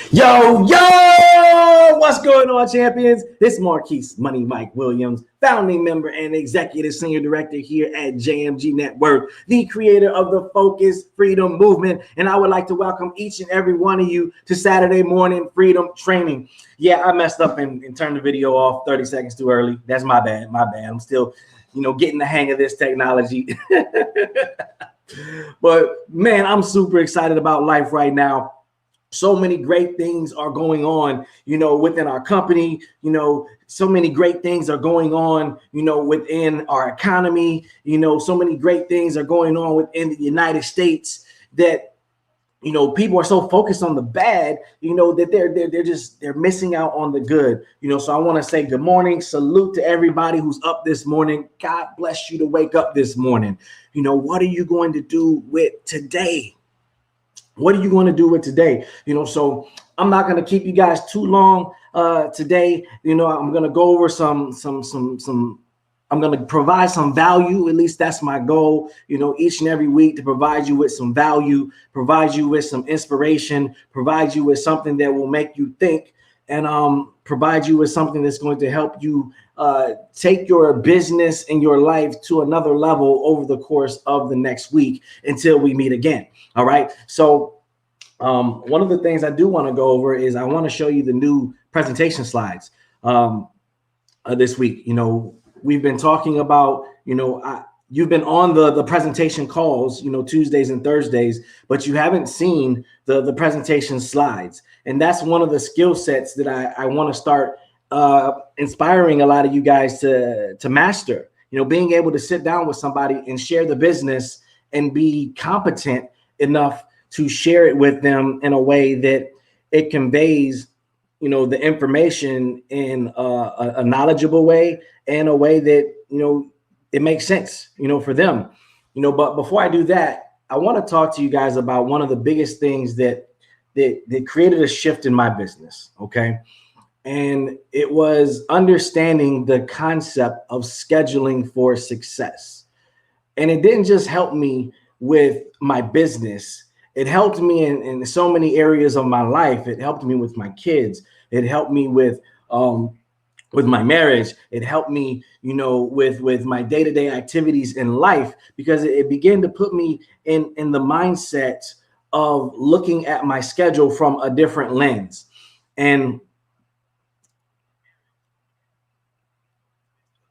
Yo, what's going on, champions? This is Marquise Money Mike Williams, founding member and executive senior director here at JMG Network, the creator of the Focus Freedom Movement. And I would like to welcome each and every one of you to Saturday morning freedom training. Yeah, I messed up and turned the video off 30 seconds too early. That's my bad. I'm still, getting the hang of this technology. But man, I'm super excited about life right now. So many great things are going on, within our company, so many great things are going on, within our economy, so many great things are going on within the United States that, people are so focused on the bad, that they're missing out on the good, so I want to say good morning, salute to everybody who's up this morning. God bless you to wake up this morning. What are you going to do with today? What are you going to do with today? So I'm not going to keep you guys too long today. I'm going to go over I'm going to provide some value. At least that's my goal, each and every week, to provide you with some value, provide you with some inspiration, provide you with something that will make you think, and provide you with something that's going to help you take your business and your life to another level over the course of the next week until we meet again. All right. So one of the things I do want to go over is I want to show you the new presentation slides this week. We've been talking about, you've been on the presentation calls, Tuesdays and Thursdays, but you haven't seen the presentation slides. And that's one of the skill sets that I want to start inspiring a lot of you guys to master, being able to sit down with somebody and share the business and be competent enough to share it with them in a way that it conveys, the information in a knowledgeable way and a way that, it makes sense, for them, but before I do that, I want to talk to you guys about one of the biggest things that created a shift in my business. Okay. And it was understanding the concept of scheduling for success. And it didn't just help me with my business. It helped me in so many areas of my life. It helped me with my kids. It helped me with my marriage. It helped me, with my day-to-day activities in life, because it began to put me in the mindset of looking at my schedule from a different lens. And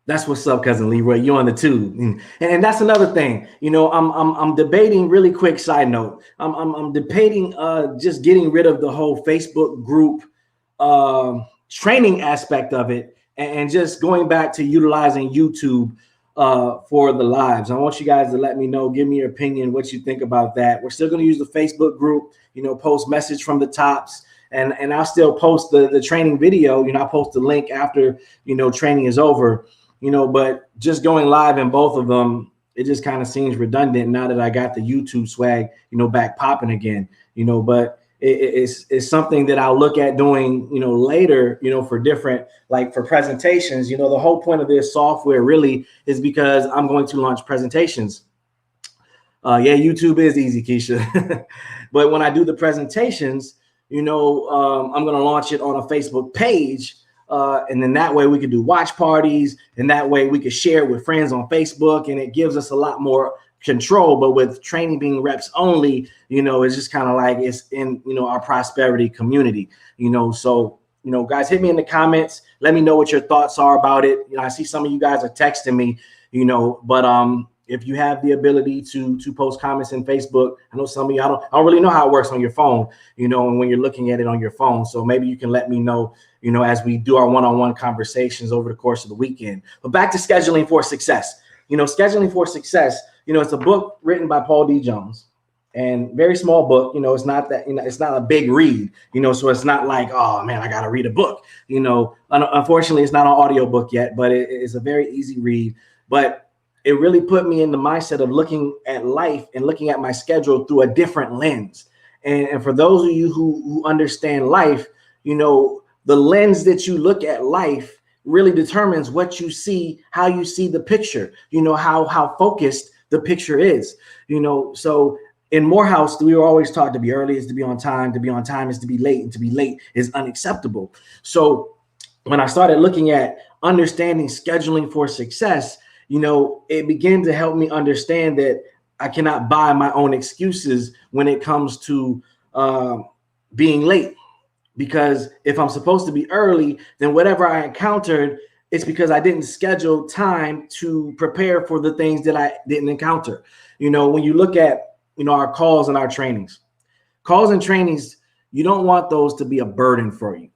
that's what's up, cousin Leroy. You're on the tube, and that's another thing. I'm debating. Really quick side note. I'm debating just getting rid of the whole Facebook group training aspect of it, and just going back to utilizing YouTube for the lives. I want you guys to let me know. Give me your opinion, what you think about that. We're still going to use the Facebook group. Post message from the tops. And I'll still post the training video. I'll post the link after training is over. But just going live in both of them, it just kind of seems redundant now that I got the YouTube swag, back popping again, but it's something that I'll look at doing, later, for different, like for presentations. The whole point of this software really is because I'm going to launch presentations. Yeah, YouTube is easy, Keisha. But when I do the presentations, I'm going to launch it on a Facebook page. And then that way we could do watch parties, and that way we could share it with friends on Facebook, and it gives us a lot more control. But with training being reps only, it's just kind of like it's in, our prosperity community, so, guys, hit me in the comments. Let me know what your thoughts are about it. I see some of you guys are texting me, but if you have the ability to post comments in Facebook, I know some of you, I don't really know how it works on your phone, and when you're looking at it on your phone. So maybe you can let me know, as we do our one-on-one conversations over the course of the weekend. But back to Scheduling for Success. Scheduling for Success, it's a book written by Paul D. Jones, and very small book. It's not that, it's not a big read, so it's not like, oh man, I got to read a book. Unfortunately, it's not an audio book yet, but it's a very easy read. But it really put me in the mindset of looking at life and looking at my schedule through a different lens. And for those of you who understand life, the lens that you look at life really determines what you see, how you see the picture, how focused the picture is, so in Morehouse, we were always taught to be early is to be on time is to be late, and to be late is unacceptable. So when I started looking at understanding scheduling for success, it began to help me understand that I cannot buy my own excuses when it comes to being late. Because if I'm supposed to be early, then whatever I encountered, it's because I didn't schedule time to prepare for the things that I didn't encounter. When you look at, our calls and our trainings, you don't want those to be a burden for you.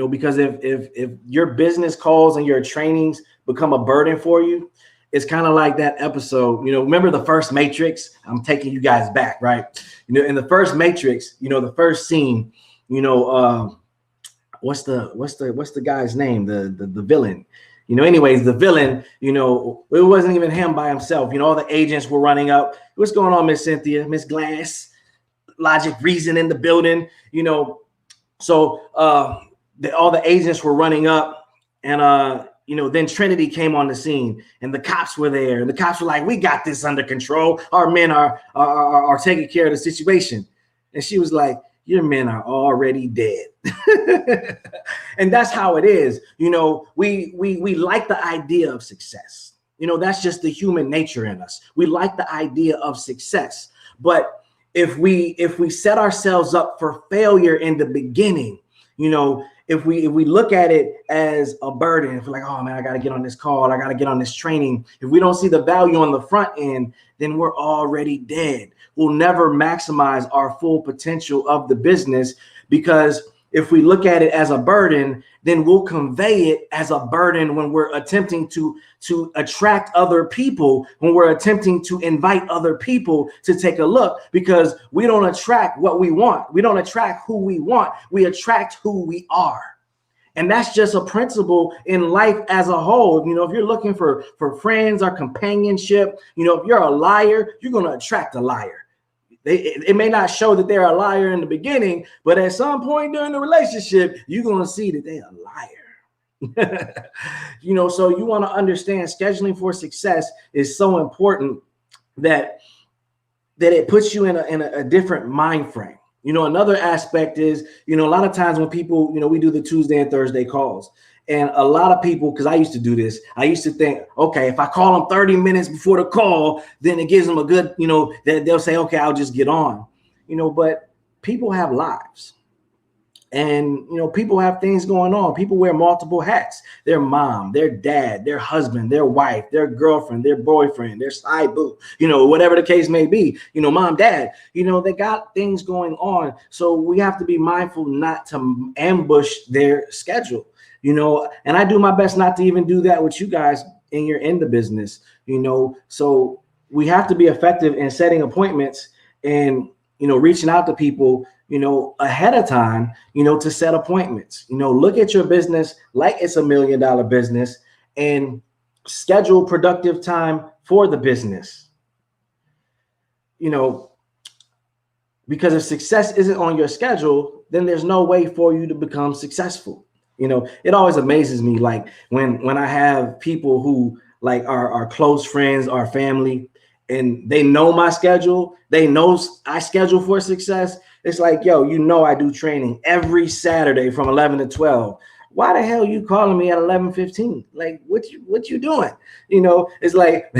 Because if your business calls and your trainings become a burden for you, it's kind of like that episode, remember the first Matrix? I'm taking you guys back, right? In the first Matrix, the first scene, what's the guy's name? The villain, anyways, the villain, it wasn't even him by himself. All the agents were running up. What's going on, Miss Cynthia, Miss Glass, Logic Reason in the building, so all the agents were running up, and then Trinity came on the scene, and the cops were there, and the cops were like, "We got this under control. Our men are taking care of the situation." And she was like, "Your men are already dead." And that's how it is. We like the idea of success. That's just the human nature in us. We like the idea of success, but if we set ourselves up for failure in the beginning, if we look at it as a burden, if we're like, oh man, I got to get on this call, I got to get on this training. If we don't see the value on the front end, then we're already dead. We'll never maximize our full potential of the business, because if we look at it as a burden, then we'll convey it as a burden when we're attempting to attract other people, when we're attempting to invite other people to take a look, because we don't attract what we want. We don't attract who we want. We attract who we are. And that's just a principle in life as a whole. If you're looking for friends or companionship, if you're a liar, you're going to attract a liar. It may not show that they're a liar in the beginning, but at some point during the relationship, you're going to see that they're a liar. So you want to understand scheduling for success is so important that it puts you in a different mind frame. Another aspect is, a lot of times when people, we do the Tuesday and Thursday calls. And a lot of people, because I used to do this, I used to think, okay, if I call them 30 minutes before the call, then it gives them a good, that they'll say, okay, I'll just get on, but people have lives. And, people have things going on. People wear multiple hats. Their mom, their dad, their husband, their wife, their girlfriend, their boyfriend, their side boo, whatever the case may be, mom, dad, they got things going on. So we have to be mindful not to ambush their schedule. And I do my best not to even do that with you guys in the business, so we have to be effective in setting appointments and, reaching out to people, ahead of time, to set appointments. Look at your business like it's $1 million business and schedule productive time for the business. Because if success isn't on your schedule, then there's no way for you to become successful. It always amazes me, like when I have people who like are close friends, our family, and they know my schedule, they know I schedule for success. It's like, yo, I do training every Saturday from 11 to 12. Why the hell you calling me at 11:15? Like, what you doing? It's like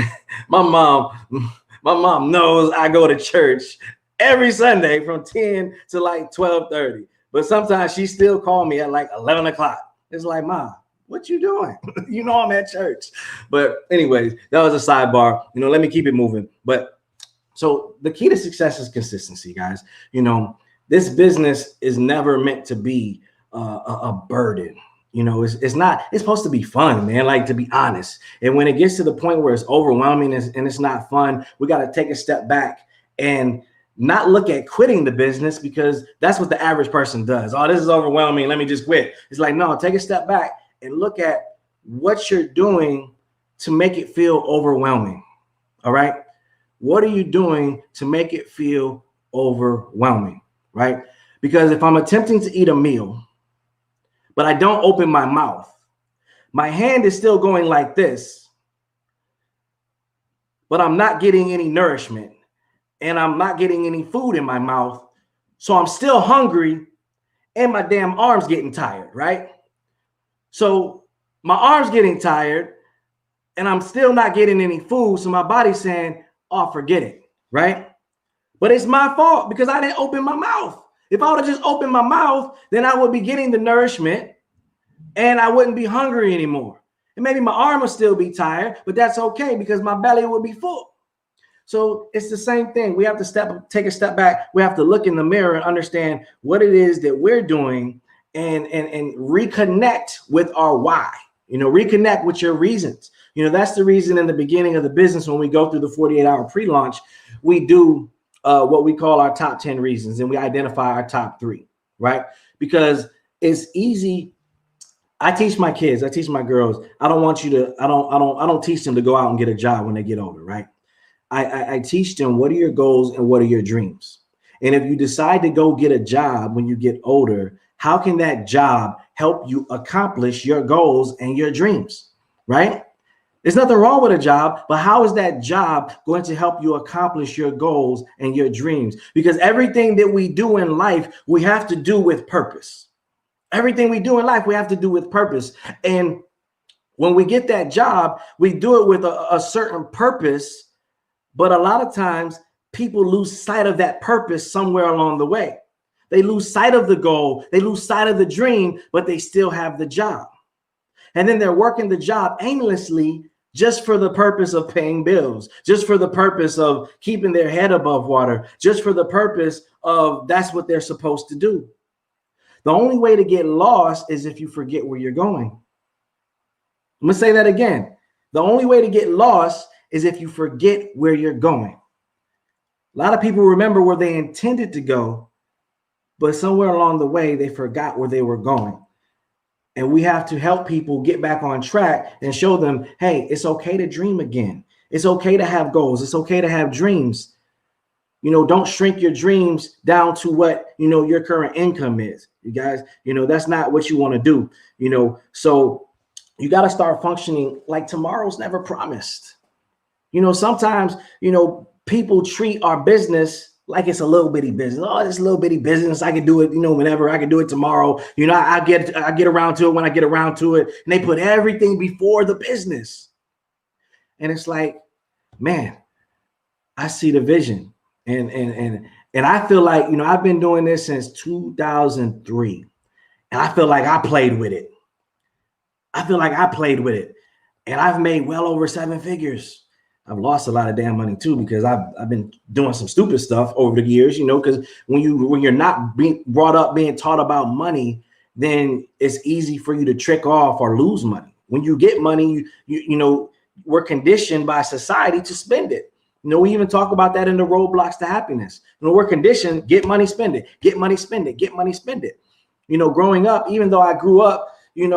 my mom knows I go to church every Sunday from 10 to like 12:30. But sometimes she still call me at like 11 o'clock. It's like, Mom, what you doing? I'm at church. But anyways, that was a sidebar. Let me keep it moving. But so the key to success is consistency, guys. This business is never meant to be a burden. It's not, it's supposed to be fun, man, like, to be honest. And when it gets to the point where it's overwhelming and it's not fun, we got to take a step back and not look at quitting the business, because that's what the average person does. Oh, this is overwhelming, let me just quit. It's like, no, take a step back and look at what you're doing to make it feel overwhelming. All right. What are you doing to make it feel overwhelming? Right. Because if I'm attempting to eat a meal, but I don't open my mouth, my hand is still going like this, but I'm not getting any nourishment and I'm not getting any food in my mouth. So I'm still hungry and my damn arm's getting tired, right? So my arm's getting tired and I'm still not getting any food. So my body's saying, oh, forget it, right? But it's my fault because I didn't open my mouth. If I would have just opened my mouth, then I would be getting the nourishment and I wouldn't be hungry anymore. And maybe my arm would still be tired, but that's okay because my belly would be full. So it's the same thing. We have to take a step back. We have to look in the mirror and understand what it is that we're doing and reconnect with our why. Reconnect with your reasons. That's the reason in the beginning of the business, when we go through the 48-hour pre-launch, we do what we call our top 10 reasons, and we identify our top 3, right? Because it's easy. I teach my kids, I teach my girls, I don't teach them to go out and get a job when they get older, right? I teach them, what are your goals and what are your dreams? And if you decide to go get a job when you get older, how can that job help you accomplish your goals and your dreams, right? There's nothing wrong with a job, but how is that job going to help you accomplish your goals and your dreams? Because everything that we do in life, we have to do with purpose. Everything we do in life, we have to do with purpose. And when we get that job, we do it with a certain purpose. But a lot of times people lose sight of that purpose somewhere along the way. They lose sight of the goal. They lose sight of the dream, but they still have the job. And then they're working the job aimlessly just for the purpose of paying bills, just for the purpose of keeping their head above water, just for the purpose of that's what they're supposed to do. The only way to get lost is if you forget where you're going. I'm going to say that again. The only way to get lost is if you forget where you're going. A lot of people remember where they intended to go, but somewhere along the way, they forgot where they were going. And we have to help people get back on track and show them, hey, it's okay to dream again. It's okay to have goals. It's okay to have dreams. Don't shrink your dreams down to what, your current income is. You guys, that's not what you want to do, so you got to start functioning like tomorrow's never promised. Sometimes, people treat our business like it's a little bitty business. Oh, it's a little bitty business. I can do it, whenever. I can do it tomorrow. I get around to it when I get around to it. And they put everything before the business. And it's like, man, I see the vision. And I feel like, I've been doing this since 2003. And I feel like I played with it. And I've made well over 7 figures. I've lost a lot of damn money too, because I've been doing some stupid stuff over the years, because when you're not being brought up, being taught about money, then it's easy for you to trick off or lose money. When you get money, we're conditioned by society to spend it. We even talk about that in the roadblocks to happiness. We're conditioned, get money, spend it, get money, spend it, get money, spend it. Growing up, even though I grew up, in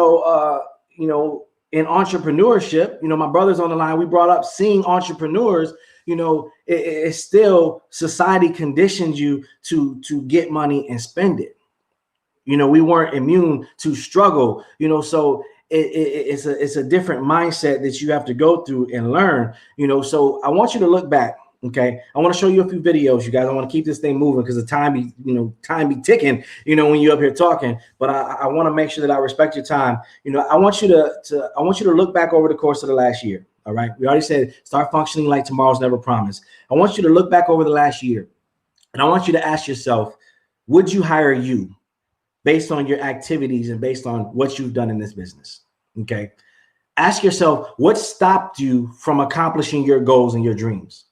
in entrepreneurship, you know, my brother's on the line, we brought up seeing entrepreneurs, you know, it's still society conditions you to get money and spend it. You know, we weren't immune to struggle, you know, so it's a different mindset that you have to go through and learn, you know. So I want you to look back. Okay, I want to show you a few videos, you guys. I want to keep this thing moving because the time be ticking, you know, when you're up here talking. But I want to make sure that I respect your time. You know, I want you to look back over the course of the last year. All right, we already said start functioning like tomorrow's never promised. I want you to look back over the last year, and I want you to ask yourself, would you hire you based on your activities and based on what you've done in this business? Okay, ask yourself, what stopped you from accomplishing your goals and your dreams?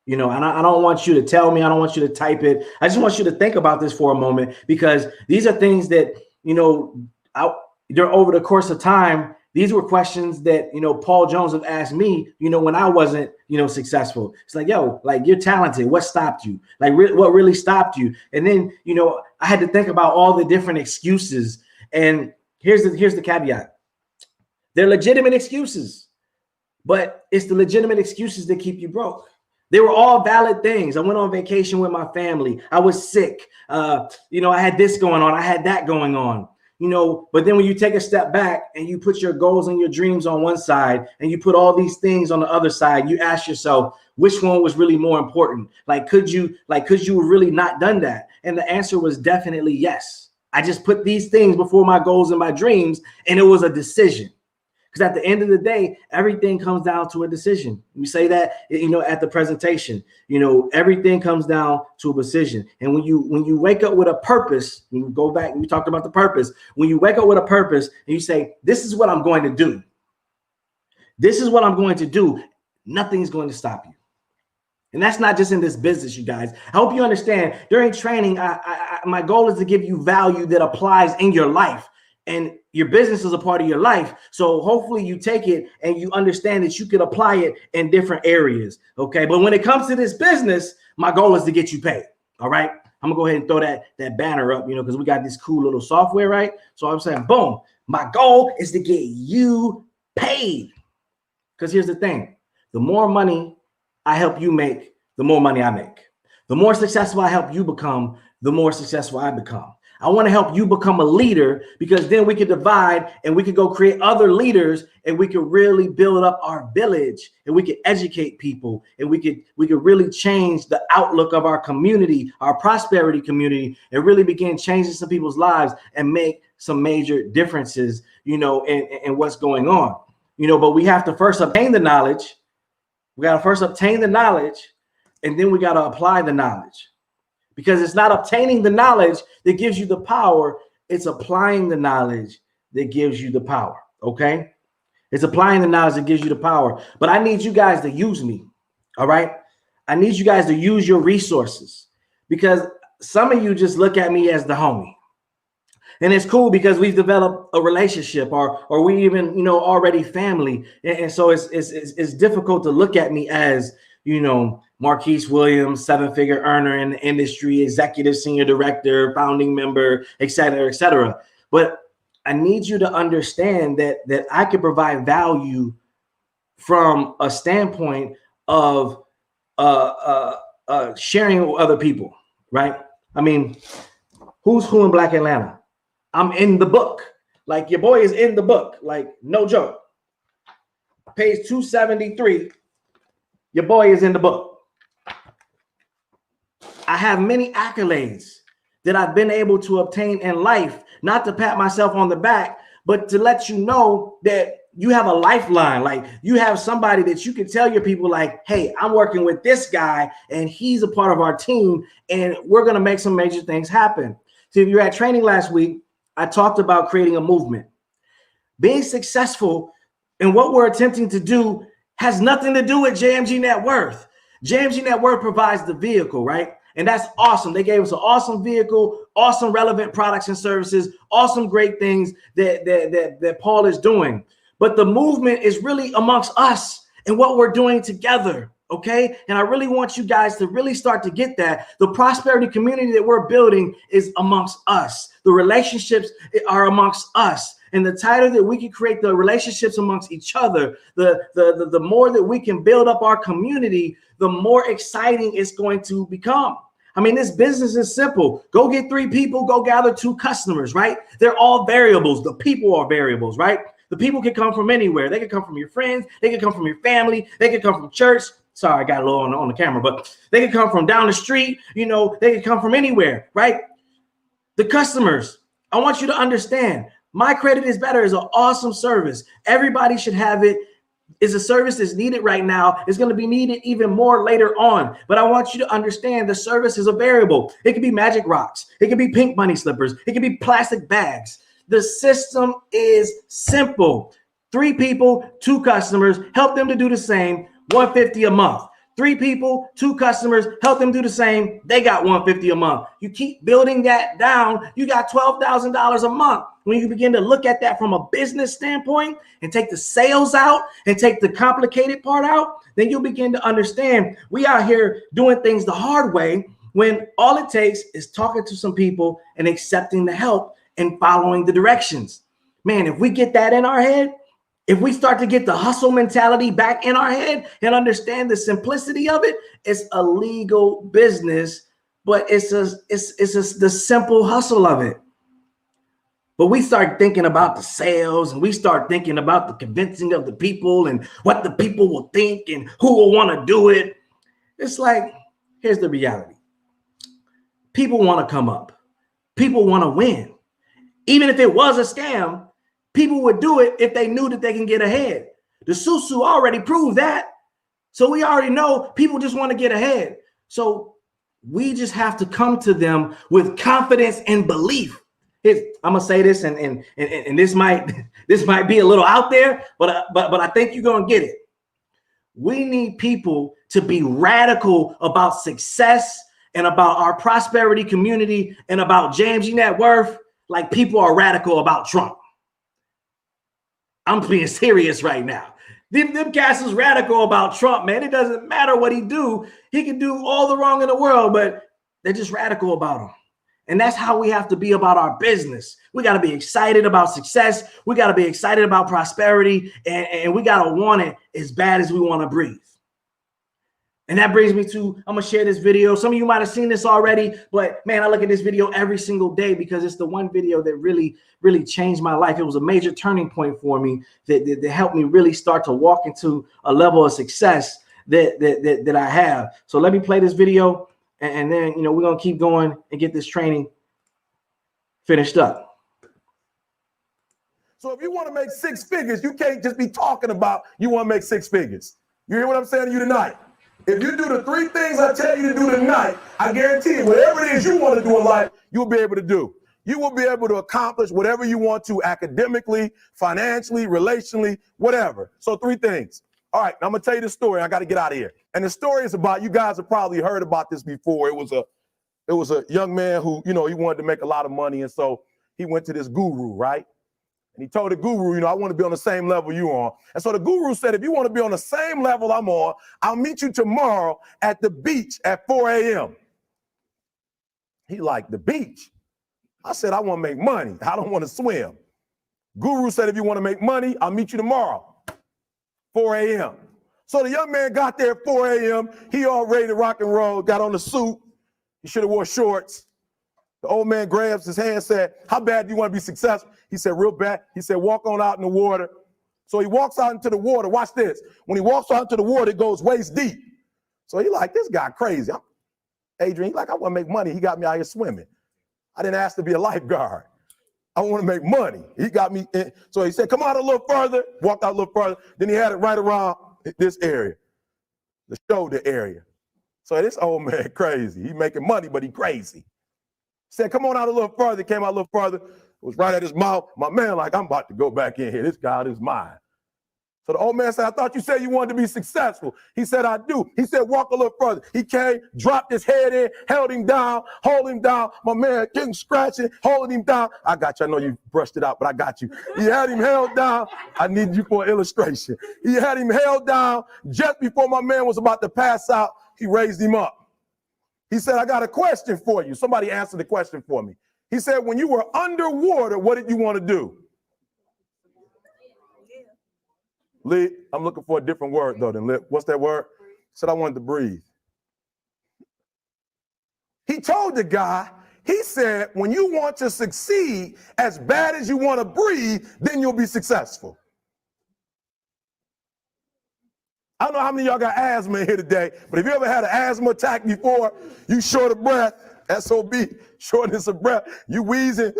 You know, and I don't want you to tell me, I don't want you to type it. I just want you to think about this for a moment, because these are things that, you know, over the course of time, these were questions that, you know, Paul Jones have asked me, you know, when I wasn't, you know, successful. It's like, yo, like, you're talented. What stopped you? Like, what really stopped you? And then, you know, I had to think about all the different excuses. And here's the caveat. They're legitimate excuses, but it's the legitimate excuses that keep you broke. They were all valid things. I went on vacation with my family. I was sick. You know, I had this going on. I had that going on, you know, but then when you take a step back and you put your goals and your dreams on one side and you put all these things on the other side, you ask yourself, which one was really more important? Like, could you have really not done that? And the answer was definitely yes. I just put these things before my goals and my dreams, and it was a decision. Because at the end of the day, everything comes down to a decision. We say that, you know, at the presentation, you know, everything comes down to a decision. And when you wake up with a purpose, when you go back and we talked about the purpose, when you wake up with a purpose and you say, this is what I'm going to do. This is what I'm going to do. Nothing's going to stop you. And that's not just in this business, you guys. I hope you understand. During training, my goal is to give you value that applies in your life. And your business is a part of your life. So hopefully you take it and you understand that you could apply it in different areas. Okay. But when it comes to this business, my goal is to get you paid. All right. I'm gonna go ahead and throw that banner up, you know, because we got this cool little software, right? So I'm saying, boom, my goal is to get you paid. Because here's the thing. The more money I help you make, the more money I make. The more successful I help you become, the more successful I become. I want to help you become a leader, because then we can divide and we can go create other leaders, and we can really build up our village, and we can educate people, and we could really change the outlook of our community, our prosperity community, and really begin changing some people's lives and make some major differences, you know, in what's going on, you know. But we have to first obtain the knowledge. We got to first obtain the knowledge, and then we got to apply the knowledge. Because it's not obtaining the knowledge that gives you the power. It's applying the knowledge that gives you the power. Okay. It's applying the knowledge that gives you the power. But I need you guys to use me. All right. I need you guys to use your resources, because some of you just look at me as the homie. And it's cool because we've developed a relationship, or we even, you know, already family. And so it's difficult to look at me as, you know, Marquise Williams, 7-figure earner in the industry, executive senior director, founding member, et cetera, et cetera. But I need you to understand that I can provide value from a standpoint of sharing with other people, right? I mean, who's who in Black Atlanta? I'm in the book. Like, your boy is in the book. Like, no joke. Page 273. Your boy is in the book. I have many accolades that I've been able to obtain in life, not to pat myself on the back, but to let you know that you have a lifeline. Like, you have somebody that you can tell your people, like, hey, I'm working with this guy and he's a part of our team, and we're going to make some major things happen. So if you're at training last week, I talked about creating a movement. Being successful in what we're attempting to do has nothing to do with JMG Net Worth. JMG Net Worth provides the vehicle, right? And that's awesome. They gave us an awesome vehicle, awesome relevant products and services, awesome great things that Paul is doing. But the movement is really amongst us and what we're doing together, okay? And I really want you guys to really start to get that. The prosperity community that we're building is amongst us. The relationships are amongst us. And the tighter that we can create the relationships amongst each other, the more that we can build up our community, the more exciting it's going to become. I mean, this business is simple. Go get 3 people, go gather 2 customers, right? They're all variables. The people are variables, right? The people can come from anywhere. They can come from your friends. They can come from your family. They can come from church. Sorry, I got a little on the camera, but they can come from down the street. You know, they can come from anywhere, right? The customers, I want you to understand, My Credit is Better is an awesome service. Everybody should have it. It's a service that's needed right now. It's going to be needed even more later on. But I want you to understand the service is a variable. It could be magic rocks. It could be pink bunny slippers. It could be plastic bags. The system is simple. 3 people, 2 customers, help them to do the same, $150 a month. 3 people, 2 customers, help them do the same. They got $150 a month. You keep building that down, you got $12,000 a month. When you begin to look at that from a business standpoint and take the sales out and take the complicated part out, then you'll begin to understand we out here doing things the hard way when all it takes is talking to some people and accepting the help and following the directions. Man, if we get that in our head, if we start to get the hustle mentality back in our head and understand the simplicity of it, it's a legal business, but it's the simple hustle of it. But we start thinking about the sales and we start thinking about the convincing of the people and what the people will think and who will want to do it. It's like, here's the reality. People want to come up. People want to win. Even if it was a scam, people would do it if they knew that they can get ahead. The Susu already proved that. So we already know people just want to get ahead. So we just have to come to them with confidence and belief. I'm gonna say this, and this might be a little out there, but I think you're gonna get it. We need people to be radical about success and about our prosperity community and about James G. Net Worth, like people are radical about Trump. I'm being serious right now. Them cats is radical about Trump, man. It doesn't matter what he do. He can do all the wrong in the world, but they're just radical about him. And that's how we have to be about our business. We got to be excited about success. We got to be excited about prosperity. And we got to want it as bad as we want to breathe. And that brings me to, I'm going to share this video. Some of you might have seen this already, but man, I look at this video every single day because it's the one video that really, really changed my life. It was a major turning point for me that helped me really start to walk into a level of success that I have. So let me play this video. And then, you know, we're going to keep going and get this training finished up. So if you want to make 6 figures, you can't just be talking about you want to make 6 figures. You hear what I'm saying to you tonight? If you do the 3 things I tell you to do tonight, I guarantee you, whatever it is you want to do in life, you'll be able to do. You will be able to accomplish whatever you want to academically, financially, relationally, whatever. So 3 things. All right, now I'm going to tell you the story. I got to get out of here. And the story is about, you guys have probably heard about this before. It was a young man who, you know, he wanted to make a lot of money. And so he went to this guru, right? And he told the guru, you know, I want to be on the same level you're on. And so the guru said, if you want to be on the same level I'm on, I'll meet you tomorrow at the beach at 4 a.m. He liked the beach. I said, I want to make money. I don't want to swim. Guru said, if you want to make money, I'll meet you tomorrow. 4 a.m. So the young man got there at 4 a.m. He all ready to rock and roll, got on the suit. He should have wore shorts. The old man grabs his hand and said, how bad do you want to be successful? He said, real bad. He said, walk on out in the water. So he walks out into the water. Watch this. When he walks out into the water, it goes waist deep. So he like, this guy crazy. Adrian, he like, I want to make money. He got me out here swimming. I didn't ask to be a lifeguard. I want to make money. He got me in. So he said, come out a little further, walked out a little further. Then he had it right around this area, the shoulder area. So this old man crazy. He making money, but he crazy. He said, come on out a little further. Came out a little further. It was right at his mouth. My man like, I'm about to go back in here. This God is mine. So the old man said, I thought you said you wanted to be successful. He said, I do. He said, walk a little further. He came, dropped his head in, held him down, hold him down. My man getting scratching, holding him down. I got you. I know you brushed it out, but I got you. He had him held down. I need you for an illustration. He had him held down. Just before my man was about to pass out, he raised him up. He said, I got a question for you. Somebody answered the question for me. He said, when you were underwater, what did you want to do? Lee, I'm looking for a different word though than lip. What's that word? Said I wanted to breathe. He told the guy, he said, when you want to succeed as bad as you want to breathe, then you'll be successful. I don't know how many of y'all got asthma in here today, but if you ever had an asthma attack before, you short of breath, SOB, shortness of breath, you wheezing.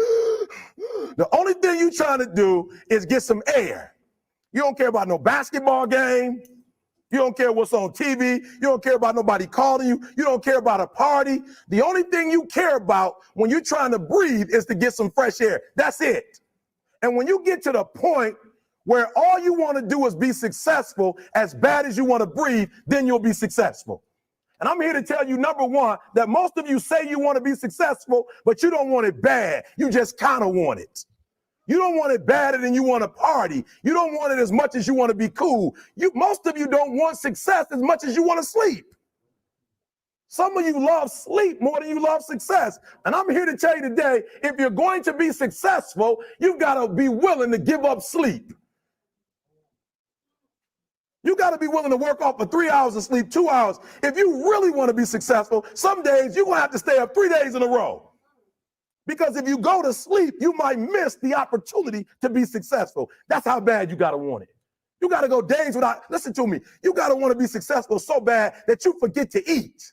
The only thing you trying to do is get some air. You don't care about no basketball game. You don't care what's on TV. You don't care about nobody calling you. You don't care about a party. The only thing you care about when you're trying to breathe is to get some fresh air. That's it. And when you get to the point where all you want to do is be successful as bad as you want to breathe, then you'll be successful. And I'm here to tell you, number one, that most of you say you want to be successful, but you don't want it bad. You just kind of want it. You don't want it badder than you want to party. You don't want it as much as you want to be cool. Most of you don't want success as much as you want to sleep. Some of you love sleep more than you love success. And I'm here to tell you today, if you're going to be successful, you've got to be willing to give up sleep. You got to be willing to work off for 3 hours of sleep, 2 hours. If you really want to be successful, some days you're going to have to stay up 3 days in a row. Because if you go to sleep, you might miss the opportunity to be successful. That's how bad you got to want it. You got to go days without, listen to me, you got to want to be successful so bad that you forget to eat.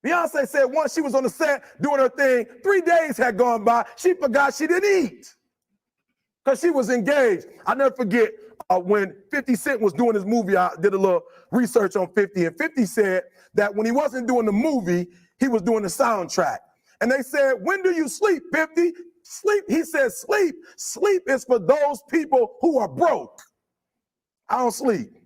Beyonce said once she was on the set doing her thing, 3 days had gone by, she forgot she didn't eat because she was engaged. I'll never forget when 50 Cent was doing his movie, I did a little research on 50, and 50 said that when he wasn't doing the movie, he was doing the soundtrack. And they said, when do you sleep, 50? Sleep. He said, sleep. Sleep is for those people who are broke. I don't sleep. He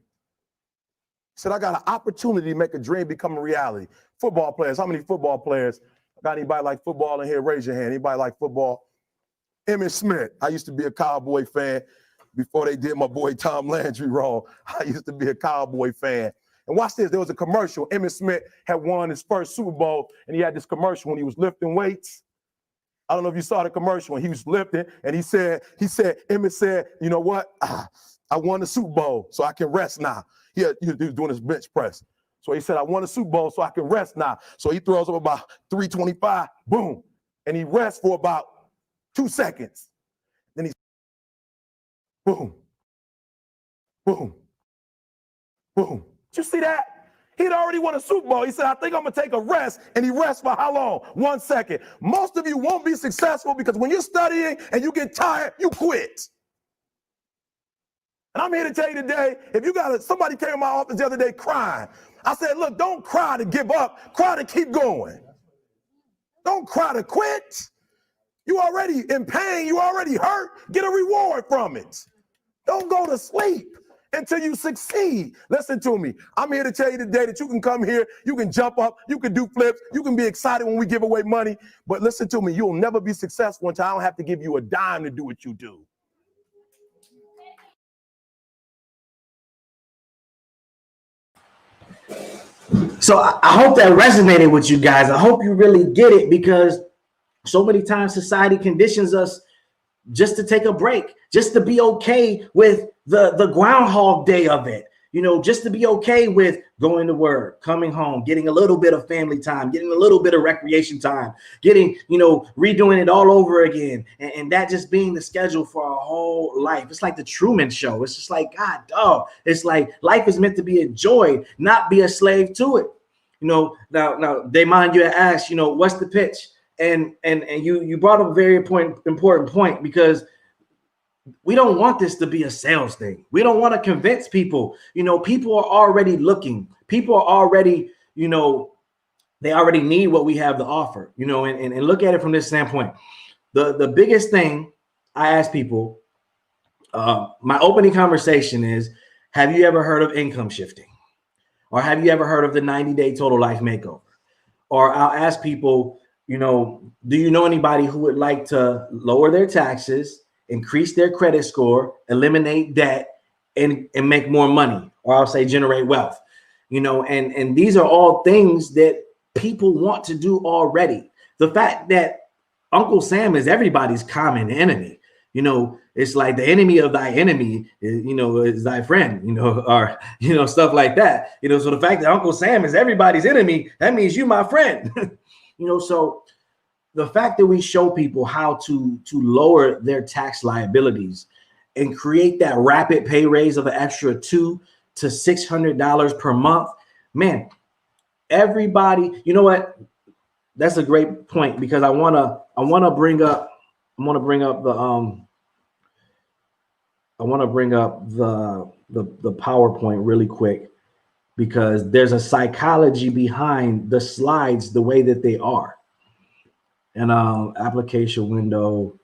said, I got an opportunity to make a dream become a reality. Football players, how many football players? Got anybody like football in here? Raise your hand. Anybody like football? Emmitt Smith. I used to be a Cowboy fan before they did my boy Tom Landry wrong. I used to be a Cowboy fan. And watch this, there was a commercial. Emmitt Smith had won his first Super Bowl, and he had this commercial when he was lifting weights. I don't know if you saw the commercial when he was lifting, and Emmitt said, you know what? I won the Super Bowl, so I can rest now. He was doing his bench press. So he said, I won the Super Bowl, so I can rest now. So he throws up about 325, boom, and he rests for about 2 seconds. Then he, boom, boom, boom. You see that? He'd already won a Super Bowl. He said, I think I'm going to take a rest. And he rests for how long? 1 second. Most of you won't be successful because when you're studying and you get tired, you quit. And I'm here to tell you today, if you got somebody came to my office the other day crying. I said, look, don't cry to give up. Cry to keep going. Don't cry to quit. You already in pain. You already hurt. Get a reward from it. Don't go to sleep until you succeed. Listen to me. I'm here to tell you today that you can come here, you can jump up, you can do flips, you can be excited when we give away money. But listen to me, you'll never be successful until I don't have to give you a dime to do what you do. So I hope that resonated with you guys. I hope you really get it, because so many times society conditions us just to take a break, just to be okay with the Groundhog Day of it, you know, just to be okay with going to work, coming home, getting a little bit of family time, getting a little bit of recreation time, getting, you know, redoing it all over again. And that just being the schedule for our whole life. It's like the Truman Show. It's just like, God, dog. It's like life is meant to be enjoyed, not be a slave to it. You know, now Damon, you had asked, you know, what's the pitch? And you brought up a very important point, because we don't want this to be a sales thing. We don't want to convince people. You know, people are already looking. People are already, you know, they already need what we have to offer, you know, and look at it from this standpoint. The biggest thing I ask people, my opening conversation is, have you ever heard of income shifting? Or have you ever heard of the 90-day total life makeover? Or I'll ask people, you know, do you know anybody who would like to lower their taxes, increase their credit score, eliminate debt, and make more money? Or I'll say generate wealth, you know, and these are all things that people want to do already. The fact that Uncle Sam is everybody's common enemy. You know, it's like the enemy of thy enemy is, you know, is thy friend, you know, or, you know, stuff like that. You know, so the fact that Uncle Sam is everybody's enemy, that means you my friend. You know, so the fact that we show people how to lower their tax liabilities and create that rapid pay raise of an extra $200 to $600 per month, man, everybody, you know what? That's a great point, because I want to bring up the PowerPoint really quick, because there's a psychology behind the slides the way that they are. And application window.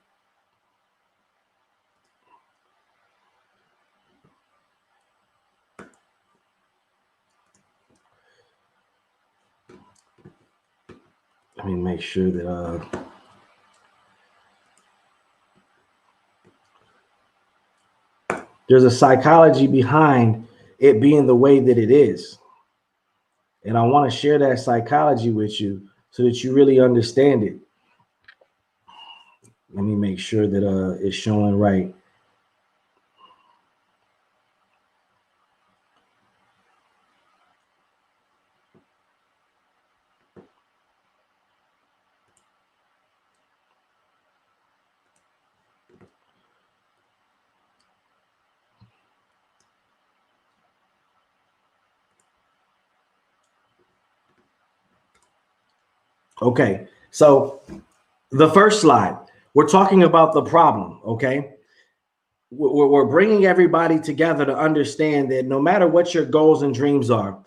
Let me make sure that there's a psychology behind it being the way that it is. And I want to share that psychology with you so that you really understand it. Let me make sure that it's showing right. Okay, so the first slide, we're talking about the problem, okay? We're bringing everybody together to understand that no matter what your goals and dreams are,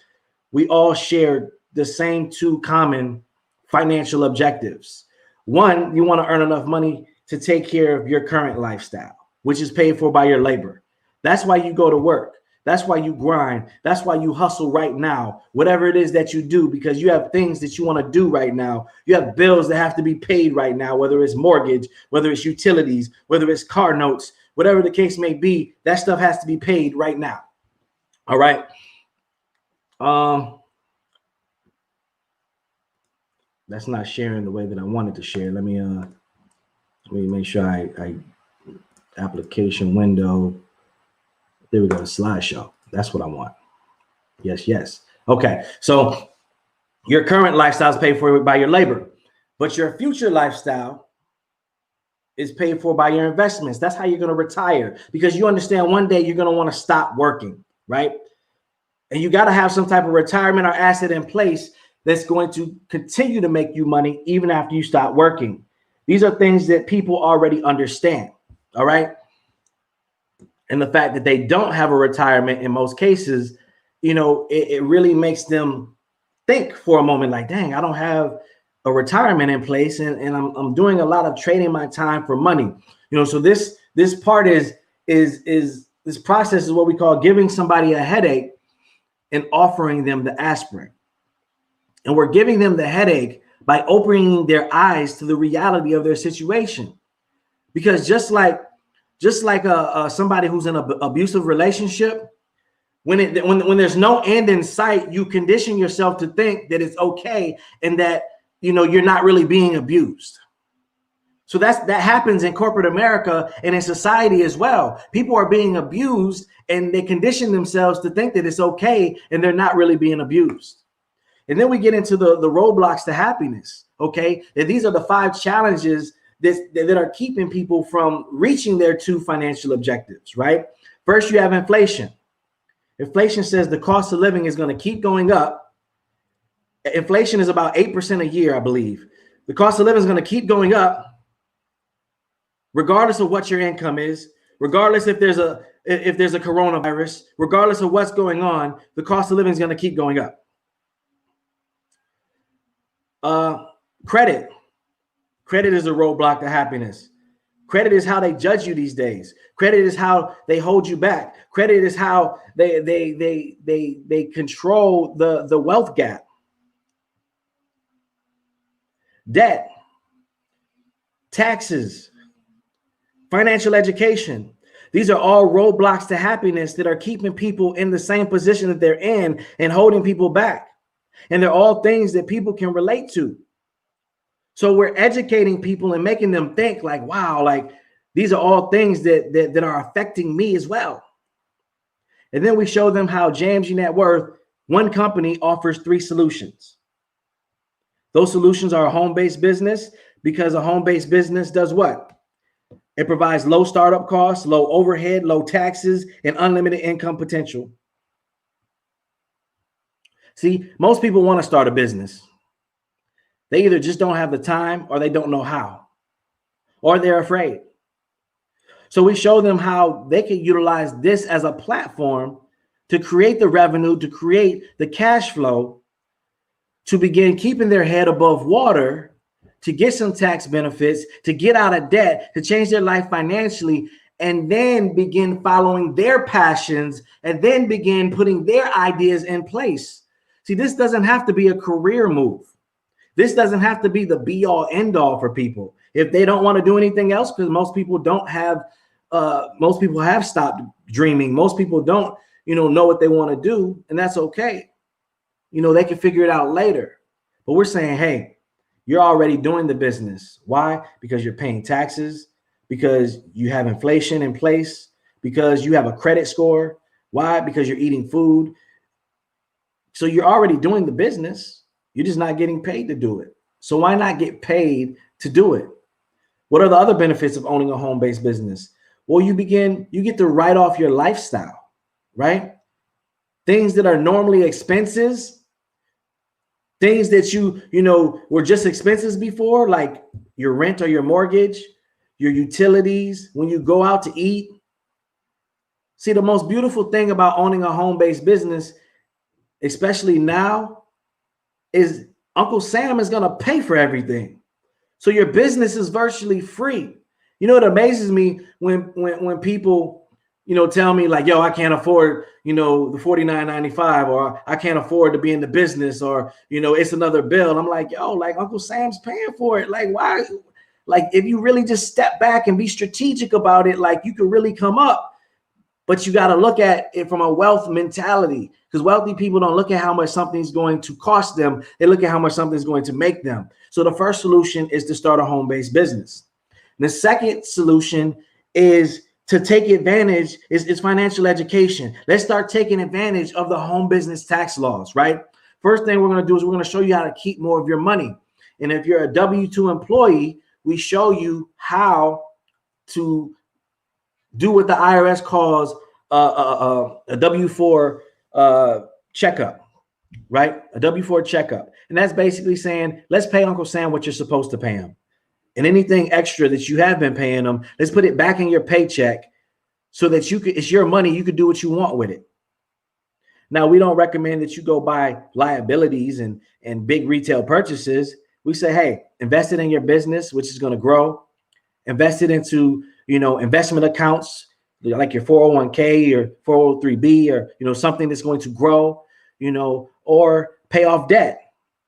we all share the same two common financial objectives. One, you want to earn enough money to take care of your current lifestyle, which is paid for by your labor. That's why you go to work. That's why you grind. That's why you hustle right now, whatever it is that you do, because you have things that you want to do right now. You have bills that have to be paid right now, whether it's mortgage, whether it's utilities, whether it's car notes, whatever the case may be, that stuff has to be paid right now. All right. That's not sharing the way that I wanted to share. Let me make sure I application window. There we go, slideshow. That's what I want. Yes. Okay, so your current lifestyle is paid for by your labor, but your future lifestyle is paid for by your investments. That's how you're going to retire, because you understand one day you're going to want to stop working, right? And you got to have some type of retirement or asset in place that's going to continue to make you money even after you stop working. These are things that people already understand, all right? And the fact that they don't have a retirement in most cases, you know, it really makes them think for a moment, like, dang, I don't have a retirement in place, and I'm doing a lot of trading my time for money. You know, so this part is this process is what we call giving somebody a headache and offering them the aspirin. And we're giving them the headache by opening their eyes to the reality of their situation. Because just like somebody who's in an abusive relationship, when there's no end in sight, you condition yourself to think that it's okay and that, you know, you're not really being abused. So that happens in corporate America and in society as well. People are being abused and they condition themselves to think that it's okay and they're not really being abused. And then we get into the roadblocks to happiness. Okay, and these are the 5 challenges that are keeping people from reaching their 2 financial objectives, right? First, you have inflation. Inflation says the cost of living is going to keep going up. Inflation is about 8% a year, I believe. The cost of living is going to keep going up, regardless of what your income is, regardless if there's a coronavirus, regardless of what's going on, the cost of living is going to keep going up. Credit is a roadblock to happiness. Credit is how they judge you these days. Credit is how they hold you back. Credit is how they control the wealth gap. Debt, taxes, financial education. These are all roadblocks to happiness that are keeping people in the same position that they're in and holding people back. And they're all things that people can relate to. So we're educating people and making them think like, wow, like These are all things that are affecting me as well. And then we show them how JMG Net Worth, one company, offers 3 solutions. Those solutions are a home-based business, because a home-based business does what? It provides low startup costs, low overhead, low taxes, and unlimited income potential. See, most people want to start a business. They either just don't have the time, or they don't know how, or they're afraid. So we show them how they can utilize this as a platform to create the revenue, to create the cash flow, to begin keeping their head above water, to get some tax benefits, to get out of debt, to change their life financially, and then begin following their passions, and then begin putting their ideas in place. See, this doesn't have to be a career move. This doesn't have to be the be all end all for people. If they don't want to do anything else, because most people have stopped dreaming. Most people don't, know what they want to do, and that's okay. They can figure it out later. But we're saying, hey, you're already doing the business. Why? Because you're paying taxes, because you have inflation in place, because you have a credit score. Why? Because you're eating food. So you're already doing the business. You're just not getting paid to do it. So why not get paid to do it? What are the other benefits of owning a home-based business? Well, you get to write off your lifestyle, right? Things that are normally expenses, things that were just expenses before, like your rent or your mortgage, your utilities, when you go out to eat. See, the most beautiful thing about owning a home-based business, especially now, is Uncle Sam is going to pay for everything. So your business is virtually free. It amazes me when people, tell me like, yo, I can't afford, the $49.95, or I can't afford to be in the business, or, it's another bill. I'm like, yo, like Uncle Sam's paying for it. Like, why? Like, if you really just step back and be strategic about it, like you could really come up. But you got to look at it from a wealth mentality, because wealthy people don't look at how much something's going to cost them. They look at how much something's going to make them. So the first solution is to start a home-based business. The second solution is to take advantage is financial education. Let's start taking advantage of the home business tax laws, right? First thing we're going to do is we're going to show you how to keep more of your money. And if you're a W-2 employee, we show you how to do what the IRS calls a W-4 checkup, right? A W-4 checkup. And that's basically saying, let's pay Uncle Sam what you're supposed to pay him. And anything extra that you have been paying them, let's put it back in your paycheck so that it's your money. You could do what you want with it. Now, we don't recommend that you go buy liabilities and big retail purchases. We say, hey, invest it in your business, which is going to grow. Invest it into, investment accounts like your 401k or 403b, or, something that's going to grow, or pay off debt,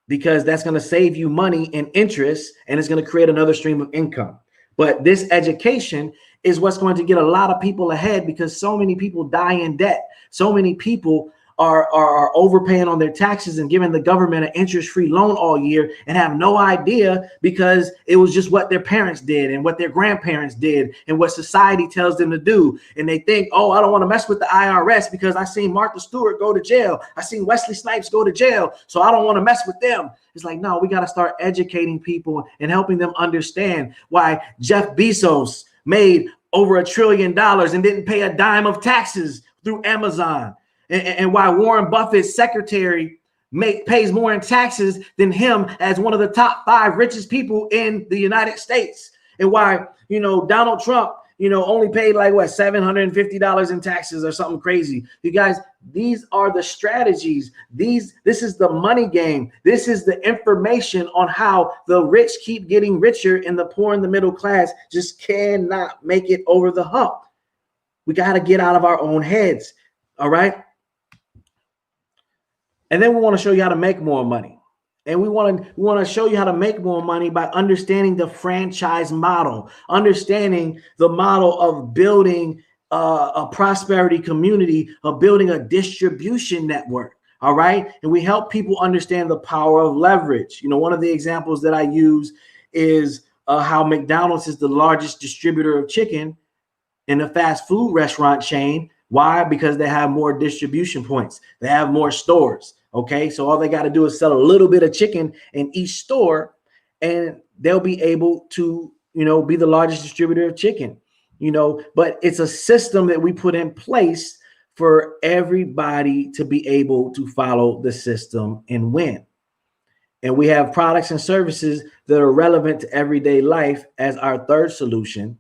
because that's going to save you money in interest, and it's going to create another stream of income. But this education is what's going to get a lot of people ahead, because so many people die in debt. So many people are overpaying on their taxes and giving the government an interest-free loan all year and have no idea, because it was just what their parents did and what their grandparents did and what society tells them to do. And they think, oh, I don't want to mess with the IRS because I seen Martha Stewart go to jail. I seen Wesley Snipes go to jail, so I don't want to mess with them. It's like, no, we got to start educating people and helping them understand why Jeff Bezos made over $1 trillion and didn't pay a dime of taxes through Amazon. And why Warren Buffett's secretary pays more in taxes than him as one of the top 5 richest people in the United States. And why, Donald Trump, only paid like $750 in taxes or something crazy. You guys, these are the strategies. This is the money game. This is the information on how the rich keep getting richer and the poor and the middle class just cannot make it over the hump. We got to get out of our own heads. All right. And then we want to show you how to make more money. And we want to show you how to make more money by understanding the franchise model, understanding the model of building a prosperity community, of building a distribution network. All right. And we help people understand the power of leverage. One of the examples that I use is how McDonald's is the largest distributor of chicken in a fast food restaurant chain. Why? Because they have more distribution points. They have more stores. Okay, so all they got to do is sell a little bit of chicken in each store, and they'll be able to, be the largest distributor of chicken. But it's a system that we put in place for everybody to be able to follow the system and win. And we have products and services that are relevant to everyday life as our third solution.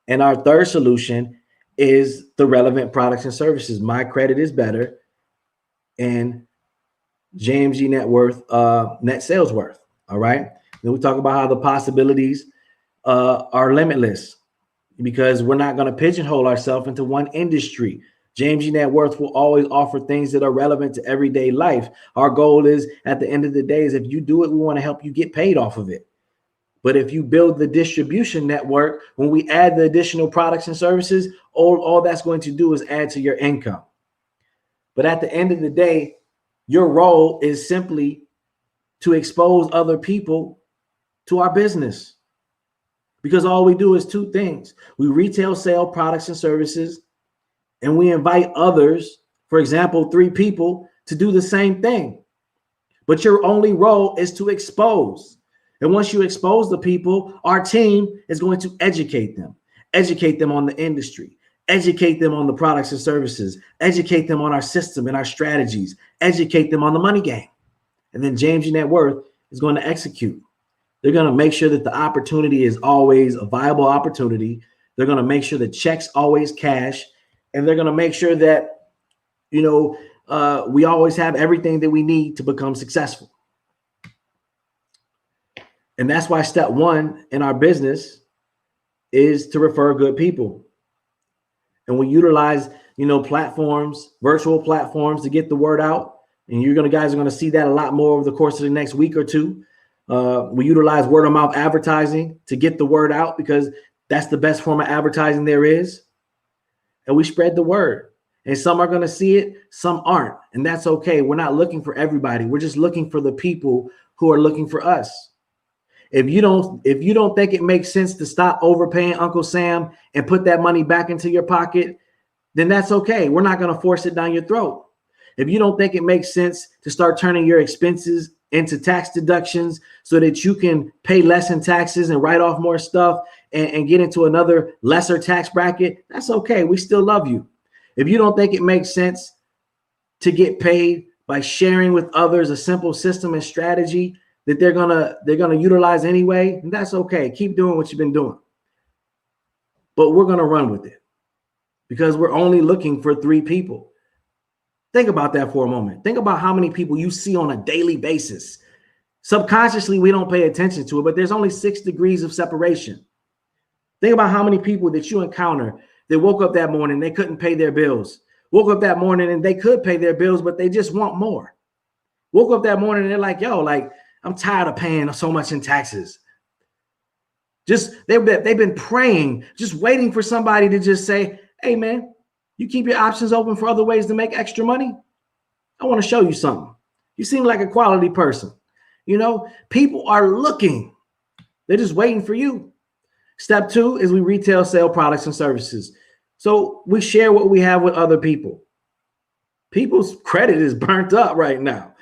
And our third solution is the relevant products and services. My Credit is Better and JMG Net Worth, Net Sales Worth. All right. Then we talk about how the possibilities are limitless, because we're not going to pigeonhole ourselves into one industry. JMG Net Worth will always offer things that are relevant to everyday life. Our goal is, at the end of the day, is if you do it, we want to help you get paid off of it. But if you build the distribution network, when we add the additional products and services, all that's going to do is add to your income. But at the end of the day, your role is simply to expose other people to our business. Because all we do is two things. We retail sell products and services, and we invite others, for example, 3 people, to do the same thing. But your only role is to expose. And once you expose the people, our team is going to educate them on the industry, educate them on the products and services, educate them on our system and our strategies, educate them on the money game. And then JMG Net Worth is going to execute. They're going to make sure that the opportunity is always a viable opportunity. They're going to make sure the checks always cash. And they're going to make sure that, we always have everything that we need to become successful. And that's why step 1 in our business is to refer good people. And we utilize, platforms, virtual platforms, to get the word out. And guys are going to see that a lot more over the course of the next week or two. We utilize word of mouth advertising to get the word out, because that's the best form of advertising there is. And we spread the word. And some are going to see it, some aren't. And that's okay. We're not looking for everybody. We're just looking for the people who are looking for us. If you don't think it makes sense to stop overpaying Uncle Sam and put that money back into your pocket, then that's okay. We're not going to force it down your throat. If you don't think it makes sense to start turning your expenses into tax deductions so that you can pay less in taxes and write off more stuff and get into another lesser tax bracket, that's okay. We still love you. If you don't think it makes sense to get paid by sharing with others a simple system and strategy that they're gonna utilize anyway, and that's okay. Keep doing what you've been doing. But we're gonna run with it, because we're only looking for 3 people. Think about that for a moment. Think about how many people you see on a daily basis. Subconsciously, we don't pay attention to it, but there's only 6 degrees of separation. Think about how many people that you encounter that woke up that morning, they couldn't pay their bills. Woke up that morning and they could pay their bills, but they just want more. Woke up that morning and they're like, I'm tired of paying so much in taxes. They've been praying, just waiting for somebody to just say, hey man, you keep your options open for other ways to make extra money? I want to show you something. You seem like a quality person. People are looking. They're just waiting for you. Step 2 is we retail sell products and services. So we share what we have with other people. People's credit is burnt up right now.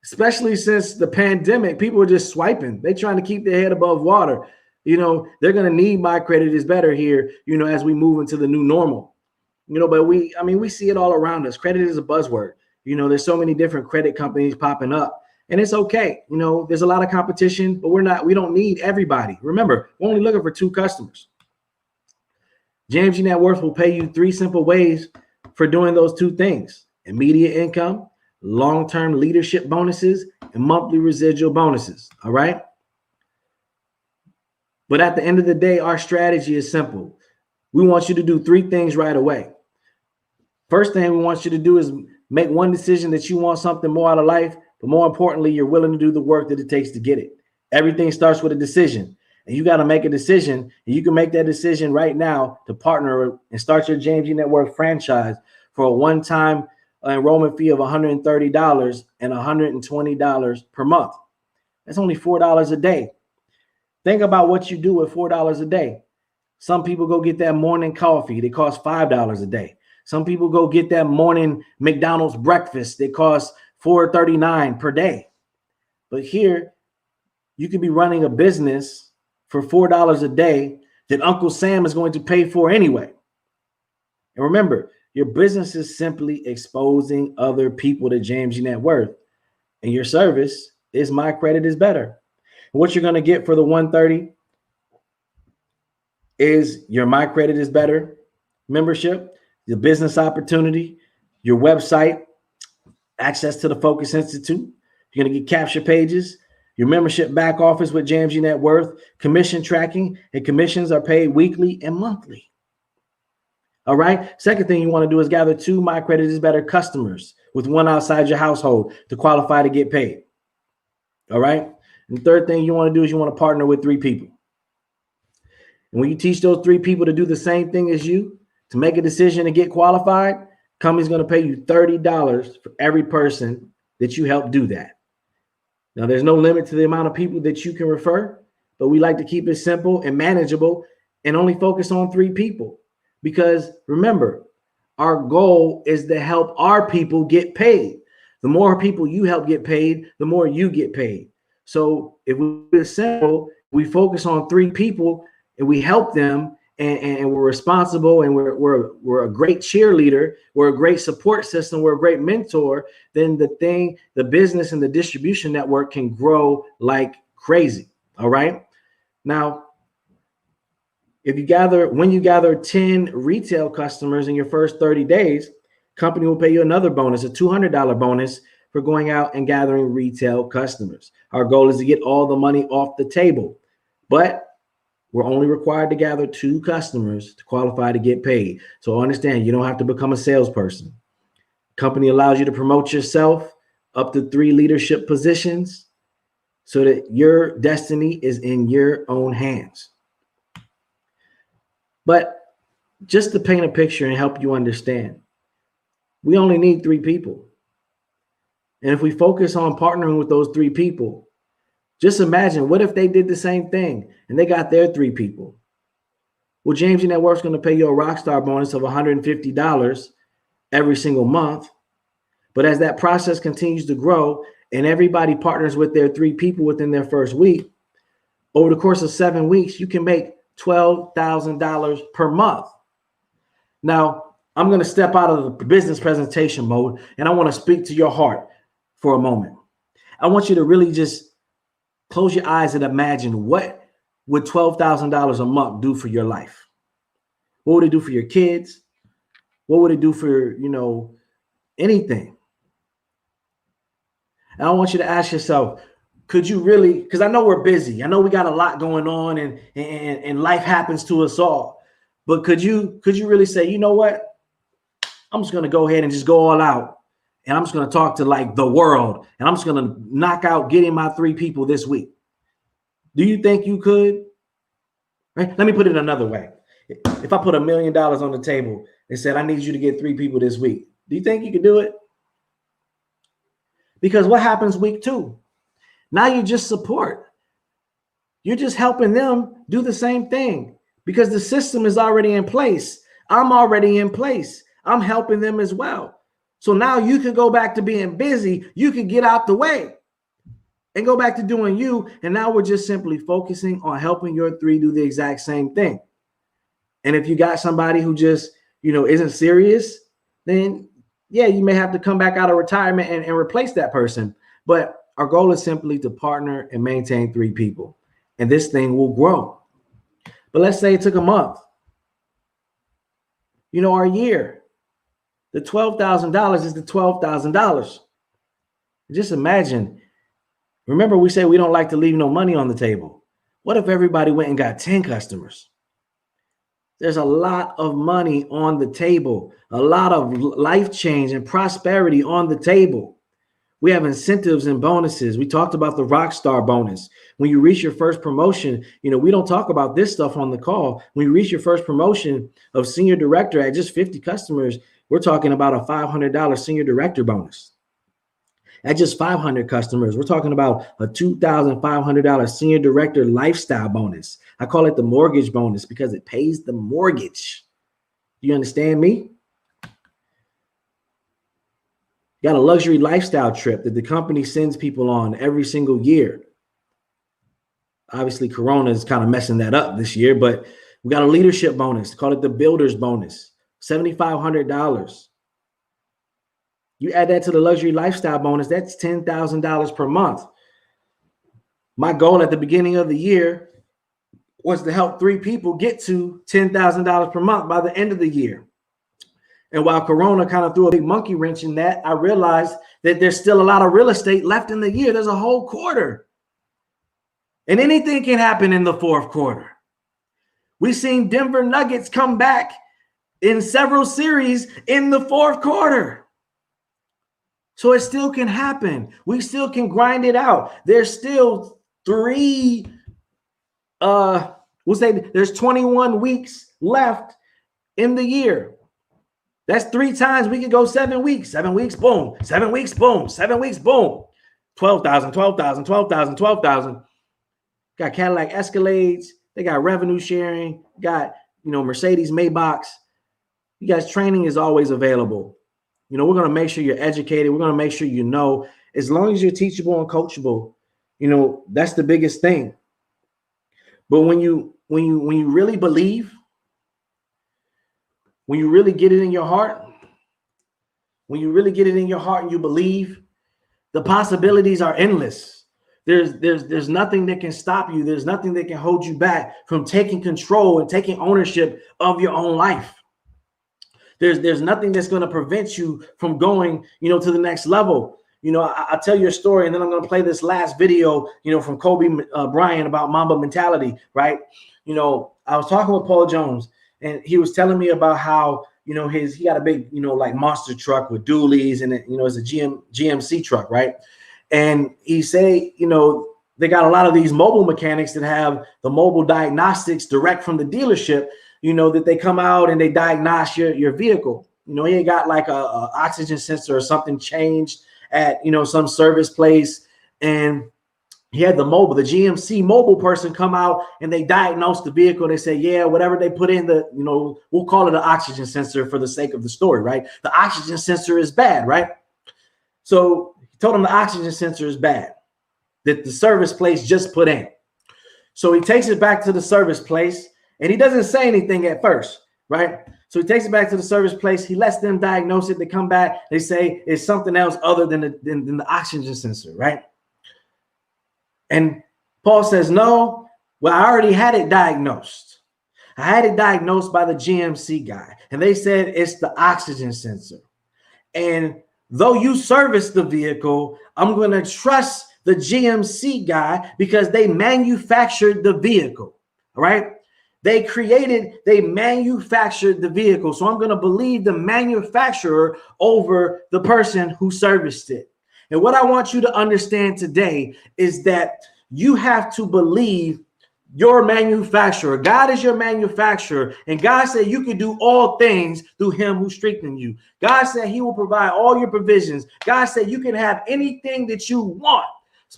Especially since the pandemic, people are just swiping. They're trying to keep their head above water. They're going to need My Credit is Better here, as we move into the new normal. But we see it all around us. Credit is a buzzword. There's so many different credit companies popping up, and it's okay. There's a lot of competition, but we don't need everybody. Remember, we're only looking for 2 customers. JMG Net Worth will pay you 3 simple ways for doing those 2 things: immediate income, long-term leadership bonuses, and monthly residual bonuses. All right. But at the end of the day, our strategy is simple. We want you to do 3 things right away. First thing we want you to do is make one decision that you want something more out of life, but more importantly, you're willing to do the work that it takes to get it. Everything starts with a decision, and you got to make a decision, and you can make that decision right now to partner and start your JMG Net Worth franchise for a one-time enrollment fee of $130 and $120 per month. That's only $4 a day. Think about what you do with $4 a day. Some people go get that morning coffee. They cost $5 a day. Some people go get that morning McDonald's breakfast. They cost $4.39 per day. But here, you could be running a business for $4 a day that Uncle Sam is going to pay for anyway. And remember, your business is simply exposing other people to James G. Net Worth. And your service is My Credit is Better. What you're going to get for the 130 is your My Credit is Better membership, the business opportunity, your website, access to the Focus Institute. You're going to get capture pages, your membership back office with James G. Net Worth, commission tracking, and commissions are paid weekly and monthly. All right. Second thing you want to do is gather 2 My Credit is Better customers with 1 outside your household to qualify to get paid. All right. And the third thing you want to do is you want to partner with 3 people. And when you teach those 3 people to do the same thing as you, to make a decision to get qualified, company's going to pay you $30 for every person that you help do that. Now, there's no limit to the amount of people that you can refer, but we like to keep it simple and manageable and only focus on 3 people. Because remember, our goal is to help our people get paid. The more people you help get paid, the more you get paid. So if we're simple, we focus on 3 people and we help them and we're responsible and we're a great cheerleader, we're a great support system, we're a great mentor, then the business and the distribution network can grow like crazy. All right. Now, when you gather 10 retail customers in your first 30 days, company will pay you another bonus, a $200 bonus for going out and gathering retail customers. Our goal is to get all the money off the table, but we're only required to gather 2 customers to qualify to get paid. So understand, you don't have to become a salesperson. Company allows you to promote yourself up to 3 leadership positions so that your destiny is in your own hands. But just to paint a picture and help you understand, we only need 3 people. And if we focus on partnering with those 3 people, just imagine, what if they did the same thing and they got their 3 people? Well, James G. Net Worth's going to pay you a Rockstar bonus of $150 every single month. But as that process continues to grow and everybody partners with their 3 people within their first week, over the course of 7 weeks, you can make $12,000 per month. Now, I'm going to step out of the business presentation mode and I want to speak to your heart for a moment. I want you to really just close your eyes and imagine, what would $12,000 a month do for your life? What would it do for your kids? What would it do for, anything? And I want you to ask yourself, could you really, because I know we're busy. I know we got a lot going on and life happens to us all. But could you really say, you know what? I'm just going to go ahead and just go all out. And I'm just going to talk to like the world. And I'm just going to knock out getting my 3 people this week. Do you think you could? Right? Let me put it another way. If I put $1 million on the table and said, I need you to get 3 people this week, do you think you could do it? Because what happens week 2? Now you just support. You're just helping them do the same thing because the system is already in place. I'm already in place. I'm helping them as well. So now you can go back to being busy. You can get out the way and go back to doing you. And now we're just simply focusing on helping your 3 do the exact same thing. And if you got somebody who just, isn't serious, then yeah, you may have to come back out of retirement and replace that person. But our goal is simply to partner and maintain 3 people. And this thing will grow. But let's say it took a month, or a year. The $12,000 is the $12,000. Just imagine. Remember, we say we don't like to leave no money on the table. What if everybody went and got 10 customers? There's a lot of money on the table, a lot of life change and prosperity on the table. We have incentives and bonuses. We talked about the Rockstar bonus. When you reach your first promotion, we don't talk about this stuff on the call. When you reach your first promotion of senior director at just 50 customers, we're talking about a $500 senior director bonus. At just 500 customers, we're talking about a $2,500 senior director lifestyle bonus. I call it the mortgage bonus because it pays the mortgage. You understand me? Got a luxury lifestyle trip that the company sends people on every single year. Obviously, Corona is kind of messing that up this year, but we got a leadership bonus. Call it the builder's bonus, $7,500. You add that to the luxury lifestyle bonus, that's $10,000 per month. My goal at the beginning of the year was to help 3 people get to $10,000 per month by the end of the year. And while Corona kind of threw a big monkey wrench in that, I realized that there's still a lot of real estate left in the year. There's a whole quarter. And anything can happen in the fourth quarter. We've seen Denver Nuggets come back in several series in the fourth quarter. So it still can happen. We still can grind it out. There's still there's 21 weeks left in the year. That's 3 times we could go 7 weeks. 7 weeks, boom. 7 weeks, boom. 7 weeks, boom. 12,000, 12,000, 12,000, 12,000. Got Cadillac Escalades. They got revenue sharing. Got, Mercedes Maybachs. You guys, training is always available. We're going to make sure you're educated. We're going to make sure you know. As long as you're teachable and coachable, that's the biggest thing. But when you really believe, when you really get it in your heart, and you believe, the possibilities are endless. There's nothing that can stop you. There's nothing that can hold you back from taking control and taking ownership of your own life. There's nothing that's going to prevent you from going, to the next level. I'll tell you a story, and then I'm going to play this last video, from Kobe Bryant about Mamba mentality, right? I was talking with Paul Jones, and he was telling me about how, he got a big, like monster truck with dualies, and it's a GMC truck, right? And he say, they got a lot of these mobile mechanics that have the mobile diagnostics direct from the dealership, that they come out and they diagnose your vehicle. He got like a oxygen sensor or something changed at, some service place. And he had the GMC mobile person come out and they diagnose the vehicle. They say, yeah, whatever they put in we'll call it an oxygen sensor for the sake of the story, right? The oxygen sensor is bad, right? So he told him the oxygen sensor is bad that the service place just put in. So he takes it back to the service place. And he doesn't say anything at first, right? So he takes it back to the service place. He lets them diagnose it. They come back. They say it's something else other than the oxygen sensor, right? And Paul says, no, well, I already had it diagnosed. I had it diagnosed by the GMC guy. And they said it's the oxygen sensor. And though you service the vehicle, I'm going to trust the GMC guy because they manufactured the vehicle, all right? They manufactured the vehicle. So I'm going to believe the manufacturer over the person who serviced it. And what I want you to understand today is that you have to believe your manufacturer. God is your manufacturer. And God said you can do all things through him who strengthens you. God said he will provide all your provisions. God said you can have anything that you want,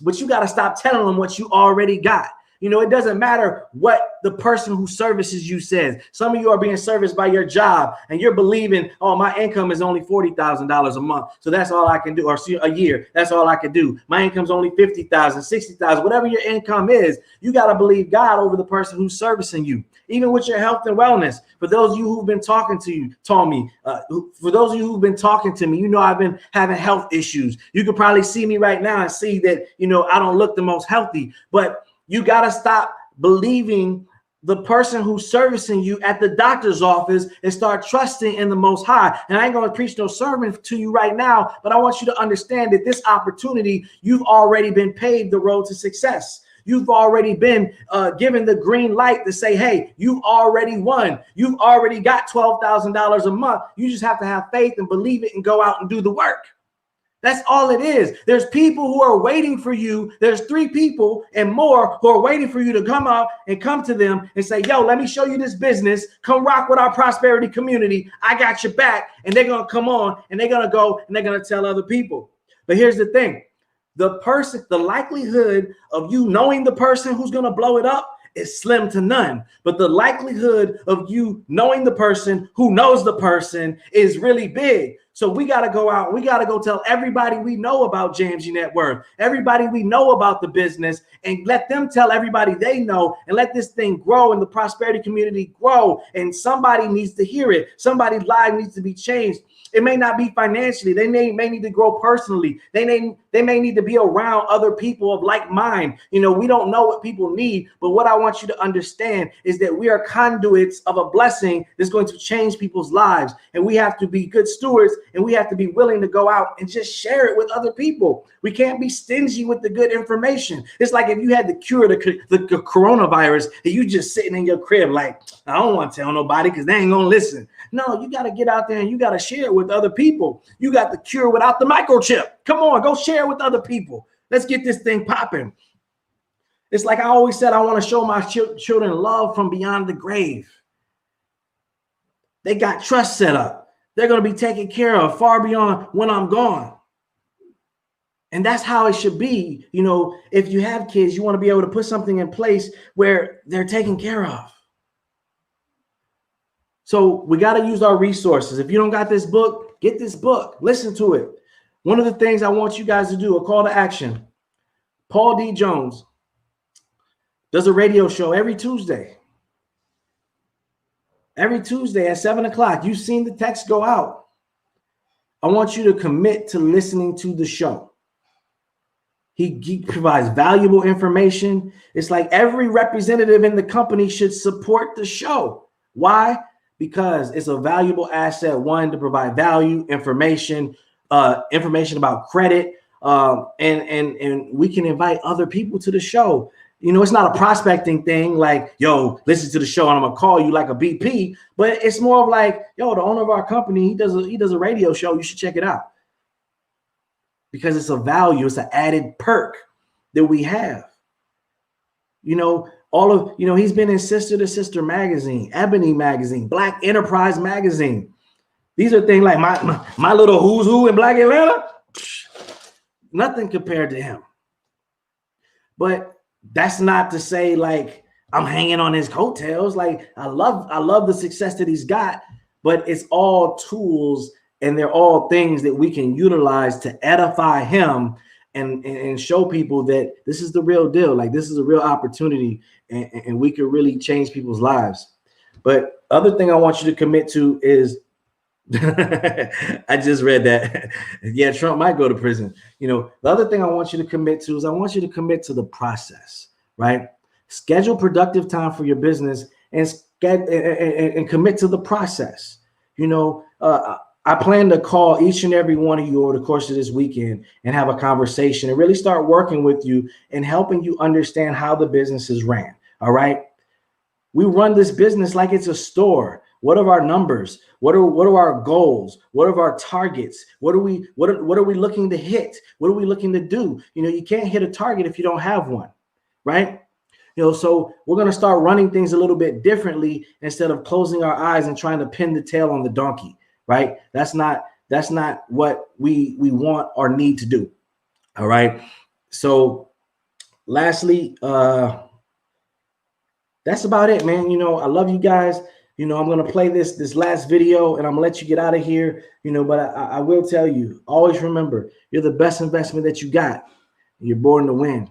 but you got to stop telling them what you already got. It doesn't matter what the person who services you says. Some of you are being serviced by your job and you're believing, oh, my income is only $40,000 a month. So that's all I can do, or a year. That's all I can do. My income's only $50,000, $60,000, whatever your income is. You got to believe God over the person who's servicing you, even with your health and wellness. For those of you who've been talking to me, for those of you who've been talking to me, I've been having health issues. You could probably see me right now and see that, I don't look the most healthy, but you got to stop believing the person who's servicing you at the doctor's office and start trusting in the Most High. And I ain't going to preach no sermon to you right now, but I want you to understand that this opportunity, you've already been paved the road to success. You've already been given the green light to say, hey, you've already won. You've already got $12,000 a month. You just have to have faith and believe it and go out and do the work. That's all it is. There's people who are waiting for you. There's 3 people and more who are waiting for you to come out and come to them and say, yo, let me show you this business. Come rock with our prosperity community. I got your back. And they're going to come on and they're going to go and they're going to tell other people. But here's the thing. The likelihood of you knowing the person who's going to blow it up is slim to none. But the likelihood of you knowing the person who knows the person is really big. So we got to go out. We got to go tell everybody we know about JMG Net Worth, everybody we know about the business, and let them tell everybody they know, and let this thing grow and the prosperity community grow. And somebody needs to hear it. Somebody's life needs to be changed. It may not be financially. They may need to grow personally. They may need to be around other people of like mind. You know, we don't know what people need, but what I want you to understand is that we are conduits of a blessing that's going to change people's lives. And we have to be good stewards, and we have to be willing to go out and just share it with other people. We can't be stingy with the good information. It's like if you had to cure the coronavirus and you just sitting in your crib like, I don't want to tell nobody because they ain't going to listen. No, you got to get out there and you got to share it with other people. You got the cure without the microchip. Come on, go share it with other people. Let's get this thing popping. It's like I always said, I want to show my children love from beyond the grave. They got trust set up. They're going to be taken care of far beyond when I'm gone. And that's how it should be. You know, if you have kids, you want to be able to put something in place where they're taken care of. So we got to use our resources. If you don't got this book, get this book. Listen to it. One of the things I want you guys to do, a call to action. Paul D. Jones does a radio show every Tuesday. Every Tuesday at 7 o'clock. You've seen the text go out. I want you to commit to listening to the show. He provides valuable information. It's like every representative in the company should support the show. Why? Because it's a valuable asset, one, to provide value, information about credit, and we can invite other people to the show. You know, it's not a prospecting thing like, yo, listen to the show and I'm gonna call you like a BP, but it's more of like, yo, the owner of our company, he does a radio show. You should check it out because it's a value, it's an added perk that we have. You know, he's been in Sister to Sister magazine, Ebony magazine, Black Enterprise magazine. These are things like my little who's who in Black Atlanta. Nothing compared to him. But that's not to say like I'm hanging on his coattails. Like I love the success that he's got, but it's all tools and they're all things that we can utilize to edify him and show people that this is the real deal. Like this is a real opportunity and we can really change people's lives. But other thing I want you to commit to is I just read that. Yeah, Trump might go to prison. You know, the other thing I want you to commit to is I want you to commit to the process, right? Schedule productive time for your business and commit to the process. You know, I plan to call each and every one of you over the course of this weekend and have a conversation and really start working with you and helping you understand how the business is ran. All right. We run this business like it's a store. What are our numbers? What are our goals? What are our targets? What are we looking to hit? What are we looking to do? You know, you can't hit a target if you don't have one, right? You know, so we're going to start running things a little bit differently instead of closing our eyes and trying to pin the tail on the donkey, right? That's not what we want or need to do. All right. So lastly, that's about it, man. You know, I love you guys. You know, I'm going to play this last video and I'm going to let you get out of here, you know, but I will tell you, always remember, you're the best investment that you got. You're born to win.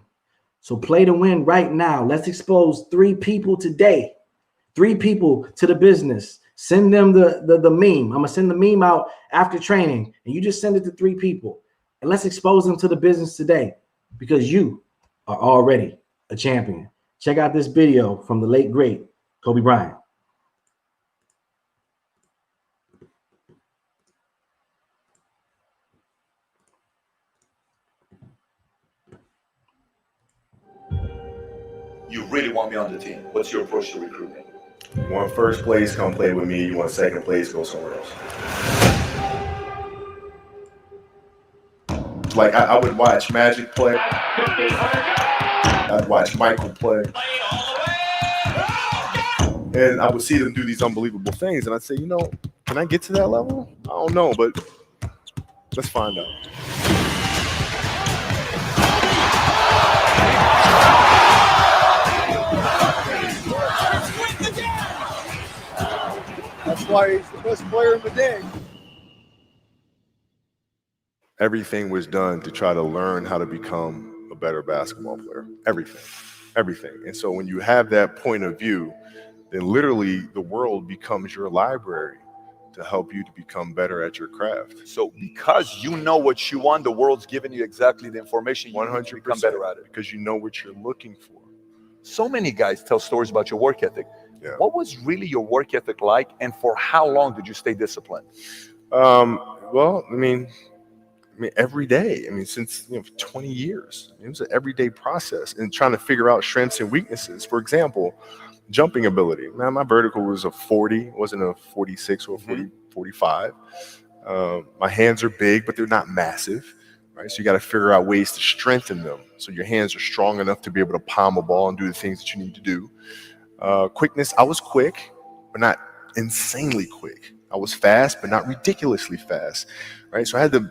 So play to win right now. Let's expose 3 people today, 3 people to the business. Send them the meme. I'm going to send the meme out after training and you just send it to 3 people and let's expose them to the business today because you are already a champion. Check out this video from the late, great Kobe Bryant. You really want me on the team. What's your approach to recruiting? You want first place, come play with me. You want second place, go somewhere else. Like I would watch Magic play. I'd watch Michael play. And I would see them do these unbelievable things. And I'd say, you know, can I get to that level? I don't know, but let's find out. That's why he's the best player in the game. Everything was done to try to learn how to become a better basketball player. Everything. And so when you have that point of view, then literally the world becomes your library to help you to become better at your craft. So because you know what you want, the world's giving you exactly the information you need to 100% become better at it. because you know what you're looking for. So many guys tell stories about your work ethic. Yeah. What was really your work ethic like, and for how long did you stay disciplined? Well, I mean, every day. I mean, since 20 years, it was an everyday process and trying to figure out strengths and weaknesses. For example, jumping ability. Man, my vertical was a 40, wasn't a 46 or a 40, 45. My hands are big, but they're not massive, right? So you got to figure out ways to strengthen them so your hands are strong enough to be able to palm a ball and do the things that you need to do. Quickness, I was quick, but not insanely quick. I was fast, but not ridiculously fast, right? So I had to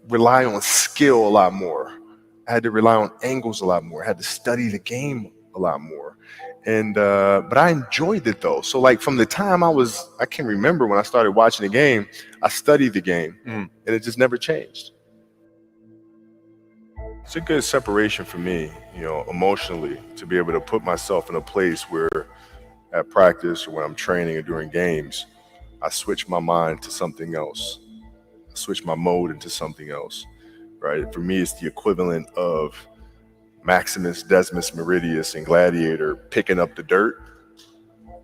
rely on skill a lot more. I had to rely on angles a lot more. I had to study the game a lot more. And but I enjoyed it though. So like from the time I can remember when I started watching the game, I studied the game and it just never changed. It's a good separation for me, emotionally, to be able to put myself in a place where at practice or when I'm training or during games, I switch my mind to something else. I switch my mode into something else, right? For me, it's the equivalent of Maximus Decimus Meridius in Gladiator picking up the dirt,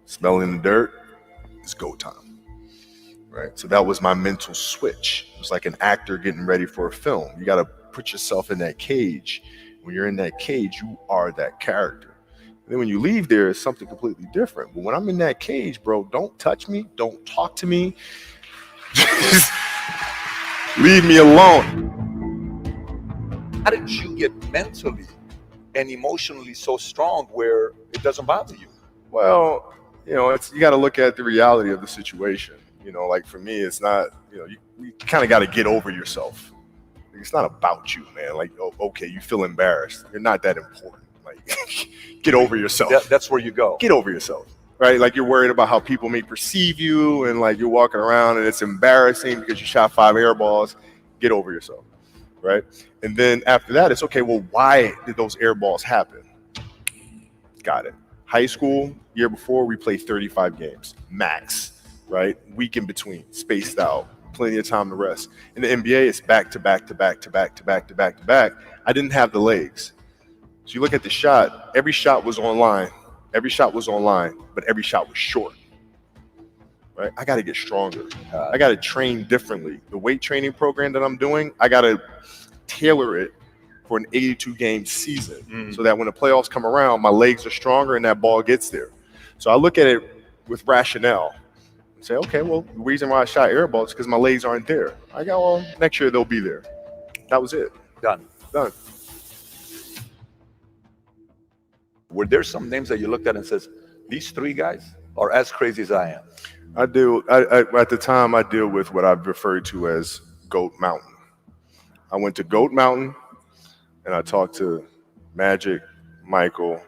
smelling the dirt. It's go time, right? So that was my mental switch. It was like an actor getting ready for a film. You got to put yourself in that cage. When you're in that cage, you are that character. And then when you leave there, it's something completely different. But when I'm in that cage, bro, don't touch me. Don't talk to me. Just leave me alone. How did you get mentally and emotionally so strong where it doesn't bother you? Well, you got to look at the reality of the situation. Like for me, it's not, you kind of got to get over yourself. It's not about you, man. Like, okay, you feel embarrassed. You're not that important. Like, get over yourself. That's where you go. Get over yourself, right? Like you're worried about how people may perceive you and like you're walking around and it's embarrassing because you shot 5 air balls. Get over yourself, right? And then after that, it's okay, well, why did those air balls happen? Got it. High school, year before, we played 35 games, max, right? Week in between, spaced out. Plenty of time to rest. In the NBA, it's back to back to back to back to back to back to back. I didn't have the legs. So you look at the shot, every shot was online. Every shot was online, but every shot was short. Right? I got to get stronger. I got to train differently. The weight training program that I'm doing, I got to tailor it for an 82-game season so that when the playoffs come around, my legs are stronger and that ball gets there. So I look at it with rationale. Say, okay, well, the reason why I shot air balls is because my legs aren't there. I go, well, next year they'll be there. That was it. Done. Were there some names that you looked at and says, these 3 guys are as crazy as I am? I do. At the time, I deal with what I've referred to as Goat Mountain. I went to Goat Mountain and I talked to Magic, Michael,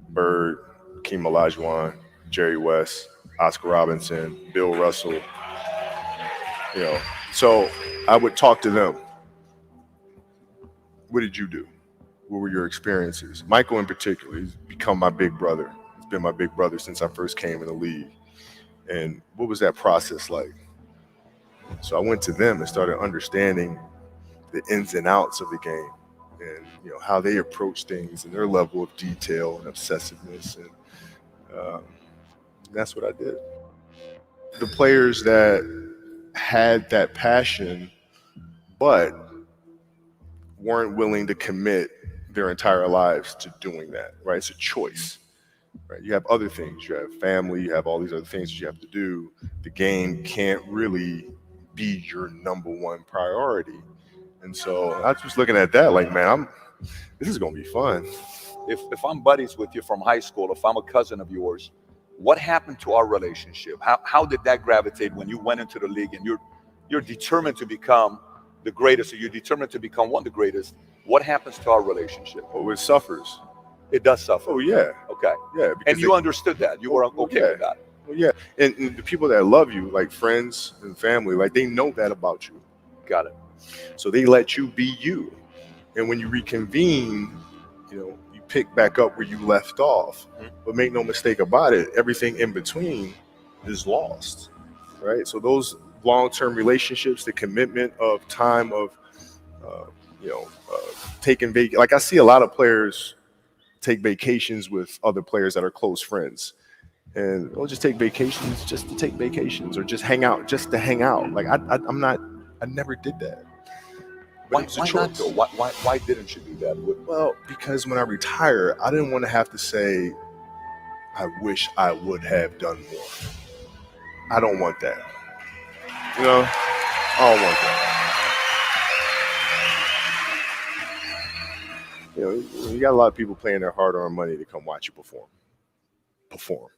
Bird, Hakeem Olajuwon, Jerry West, Oscar Robinson, Bill Russell, so I would talk to them. What did you do? What were your experiences? Michael in particular, he's become my big brother. He's been my big brother since I first came in the league. And what was that process like? So I went to them and started understanding the ins and outs of the game and how they approach things and their level of detail and obsessiveness. And that's what I did. The players that had that passion, but weren't willing to commit their entire lives to doing that, right? It's a choice, right? You have other things. You have family. You have all these other things that you have to do. The game can't really be your number one priority. And so I was just looking at that like, man, this is going to be fun. If I'm buddies with you from high school, if I'm a cousin of yours, what happened to our relationship? How did that gravitate when you went into the league and you're determined to become the greatest, or you're determined to become one of the greatest? What happens to our relationship? Oh, it suffers. It does suffer. Oh, yeah. Okay. Yeah. And you understood that. You were okay with that. Well, yeah, and the people that love you, like friends and family, like they know that about you. Got it. So they let you be you. And when you reconvene, you pick back up where you left off. But make no mistake about it, everything in between is lost, right? So those long-term relationships, the commitment of time of, taking like I see a lot of players take vacations with other players that are close friends. And they'll just take vacations just to take vacations, or just hang out just to hang out. Like I never did that. Why not though? Why didn't you do that? Well, because when I retire, I didn't want to have to say, I wish I would have done more. I don't want that. I don't want that. You got a lot of people paying their hard-earned money to come watch you perform.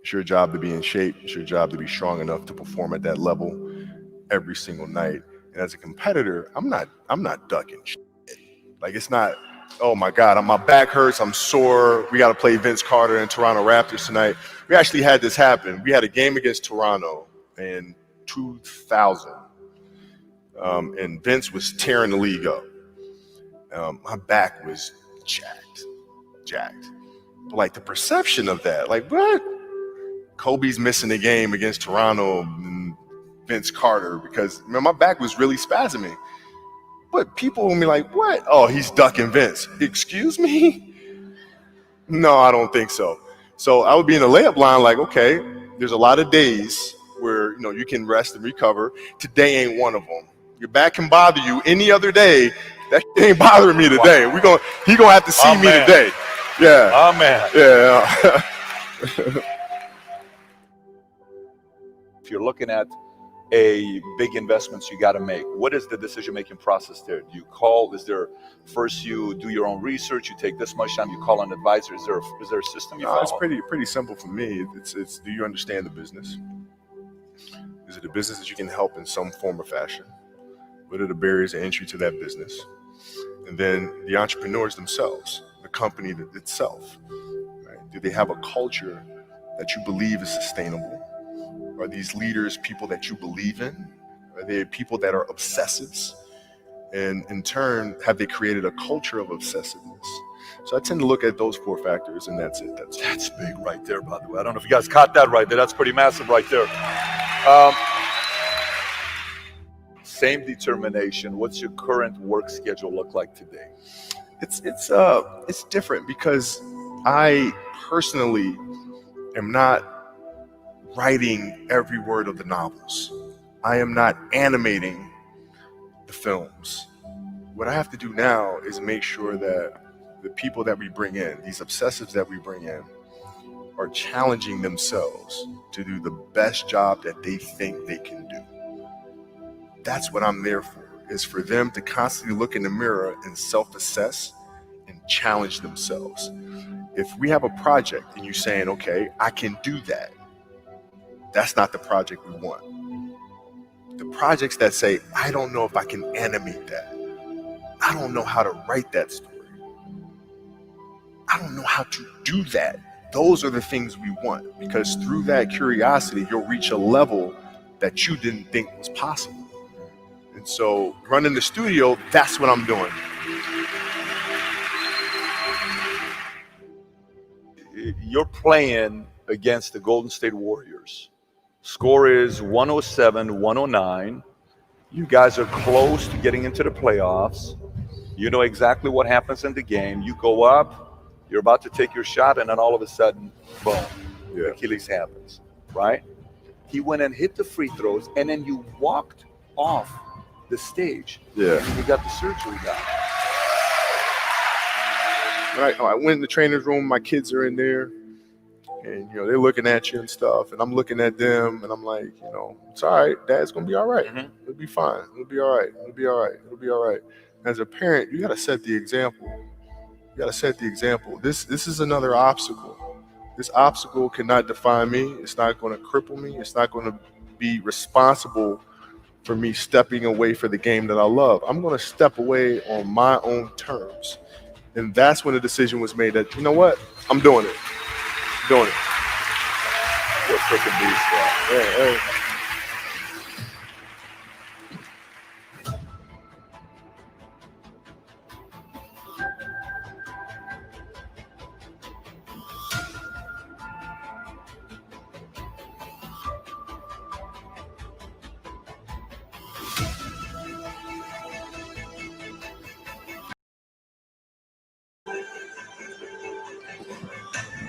It's your job to be in shape. It's your job to be strong enough to perform at that level every single night. And as a competitor, I'm not ducking shit. Like, it's not, oh my God, my back hurts, I'm sore. We got to play Vince Carter and Toronto Raptors tonight. We actually had this happen. We had a game against Toronto in 2000, and Vince was tearing the league up. My back was jacked. But like the perception of that, like, what? Kobe's missing the game against Toronto and Vince Carter because my back was really spasming. But people will be like, what? Oh, he's ducking Vince. Excuse me? No, I don't think so. So I would be in a layup line like, okay, there's a lot of days where you can rest and recover. Today ain't one of them. Your back can bother you any other day. That ain't bothering me today. He gonna have to see me today. Yeah. Amen. Yeah. If you're looking at a big investments you got to make, what is the decision-making process there? Do you call? Is there first you do your own research? You take this much time. You call an advisor. Is there a system you follow? It's pretty simple for me. It's do you understand the business? Is it a business that you can help in some form or fashion? What are the barriers of entry to that business? And then the entrepreneurs themselves, the company itself, right? Do they have a culture that you believe is sustainable? Are these leaders people that you believe in? Are they people that are obsessives? And in turn, have they created a culture of obsessiveness? So I tend to look at those 4 factors, and that's it. That's big right there, by the way. I don't know if you guys caught that right there. That's pretty massive right there. Same determination. What's your current work schedule look like today? It's different because I personally am not writing every word of the novels. I am not animating the films. What I have to do now is make sure that the people that we bring in, these obsessives that we bring in, are challenging themselves to do the best job that they think they can do. That's what I'm there for, is for them to constantly look in the mirror and self-assess and challenge themselves. If we have a project and you're saying, okay, I can do that, that's not the project we want. The projects that say, I don't know if I can animate that. I don't know how to write that story. I don't know how to do that. Those are the things we want, because through that curiosity, you'll reach a level that you didn't think was possible. And so running the studio, that's what I'm doing. You're playing against the Golden State Warriors. Score is 107-109. You guys are close to getting into the playoffs. You know exactly what happens in the game. You go up, you're about to take your shot, and then all of a sudden, boom, Achilles happens, right? He went and hit the free throws, and then you walked off the stage. Yeah. And you got the surgery done. I went in the trainer's room, my kids are in there, and they're looking at you and stuff, and I'm looking at them, and I'm like, it's all right, Dad's gonna be all right. Mm-hmm. It'll be fine. It'll be all right. It'll be all right. It'll be all right. As a parent, you gotta set the example. This is another obstacle. This obstacle cannot define me. It's not going to cripple me. It's not going to be responsible for me stepping away for the game that I love. I'm going to step away on my own terms. And that's when the decision was made that, you know what? I'm doing it. a freaking beast, bro. Yeah,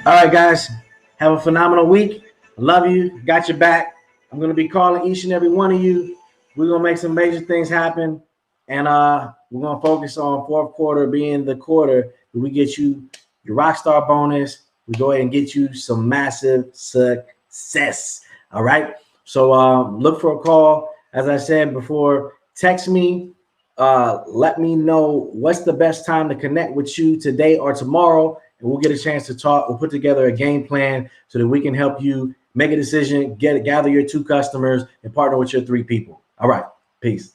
All right, guys, have a phenomenal week. Love you. Got your back. I'm going to be calling each and every one of you. We're going to make some major things happen. And we're going to focus on fourth quarter being the quarter that we get you your Rockstar bonus. We go ahead and get you some massive success. All right. So look for a call. As I said before, text me. Let me know what's the best time to connect with you today or tomorrow. And we'll get a chance to talk. We'll put together a game plan so that we can help you make a decision, gather your 2 customers, and partner with your 3 people. All right. Peace.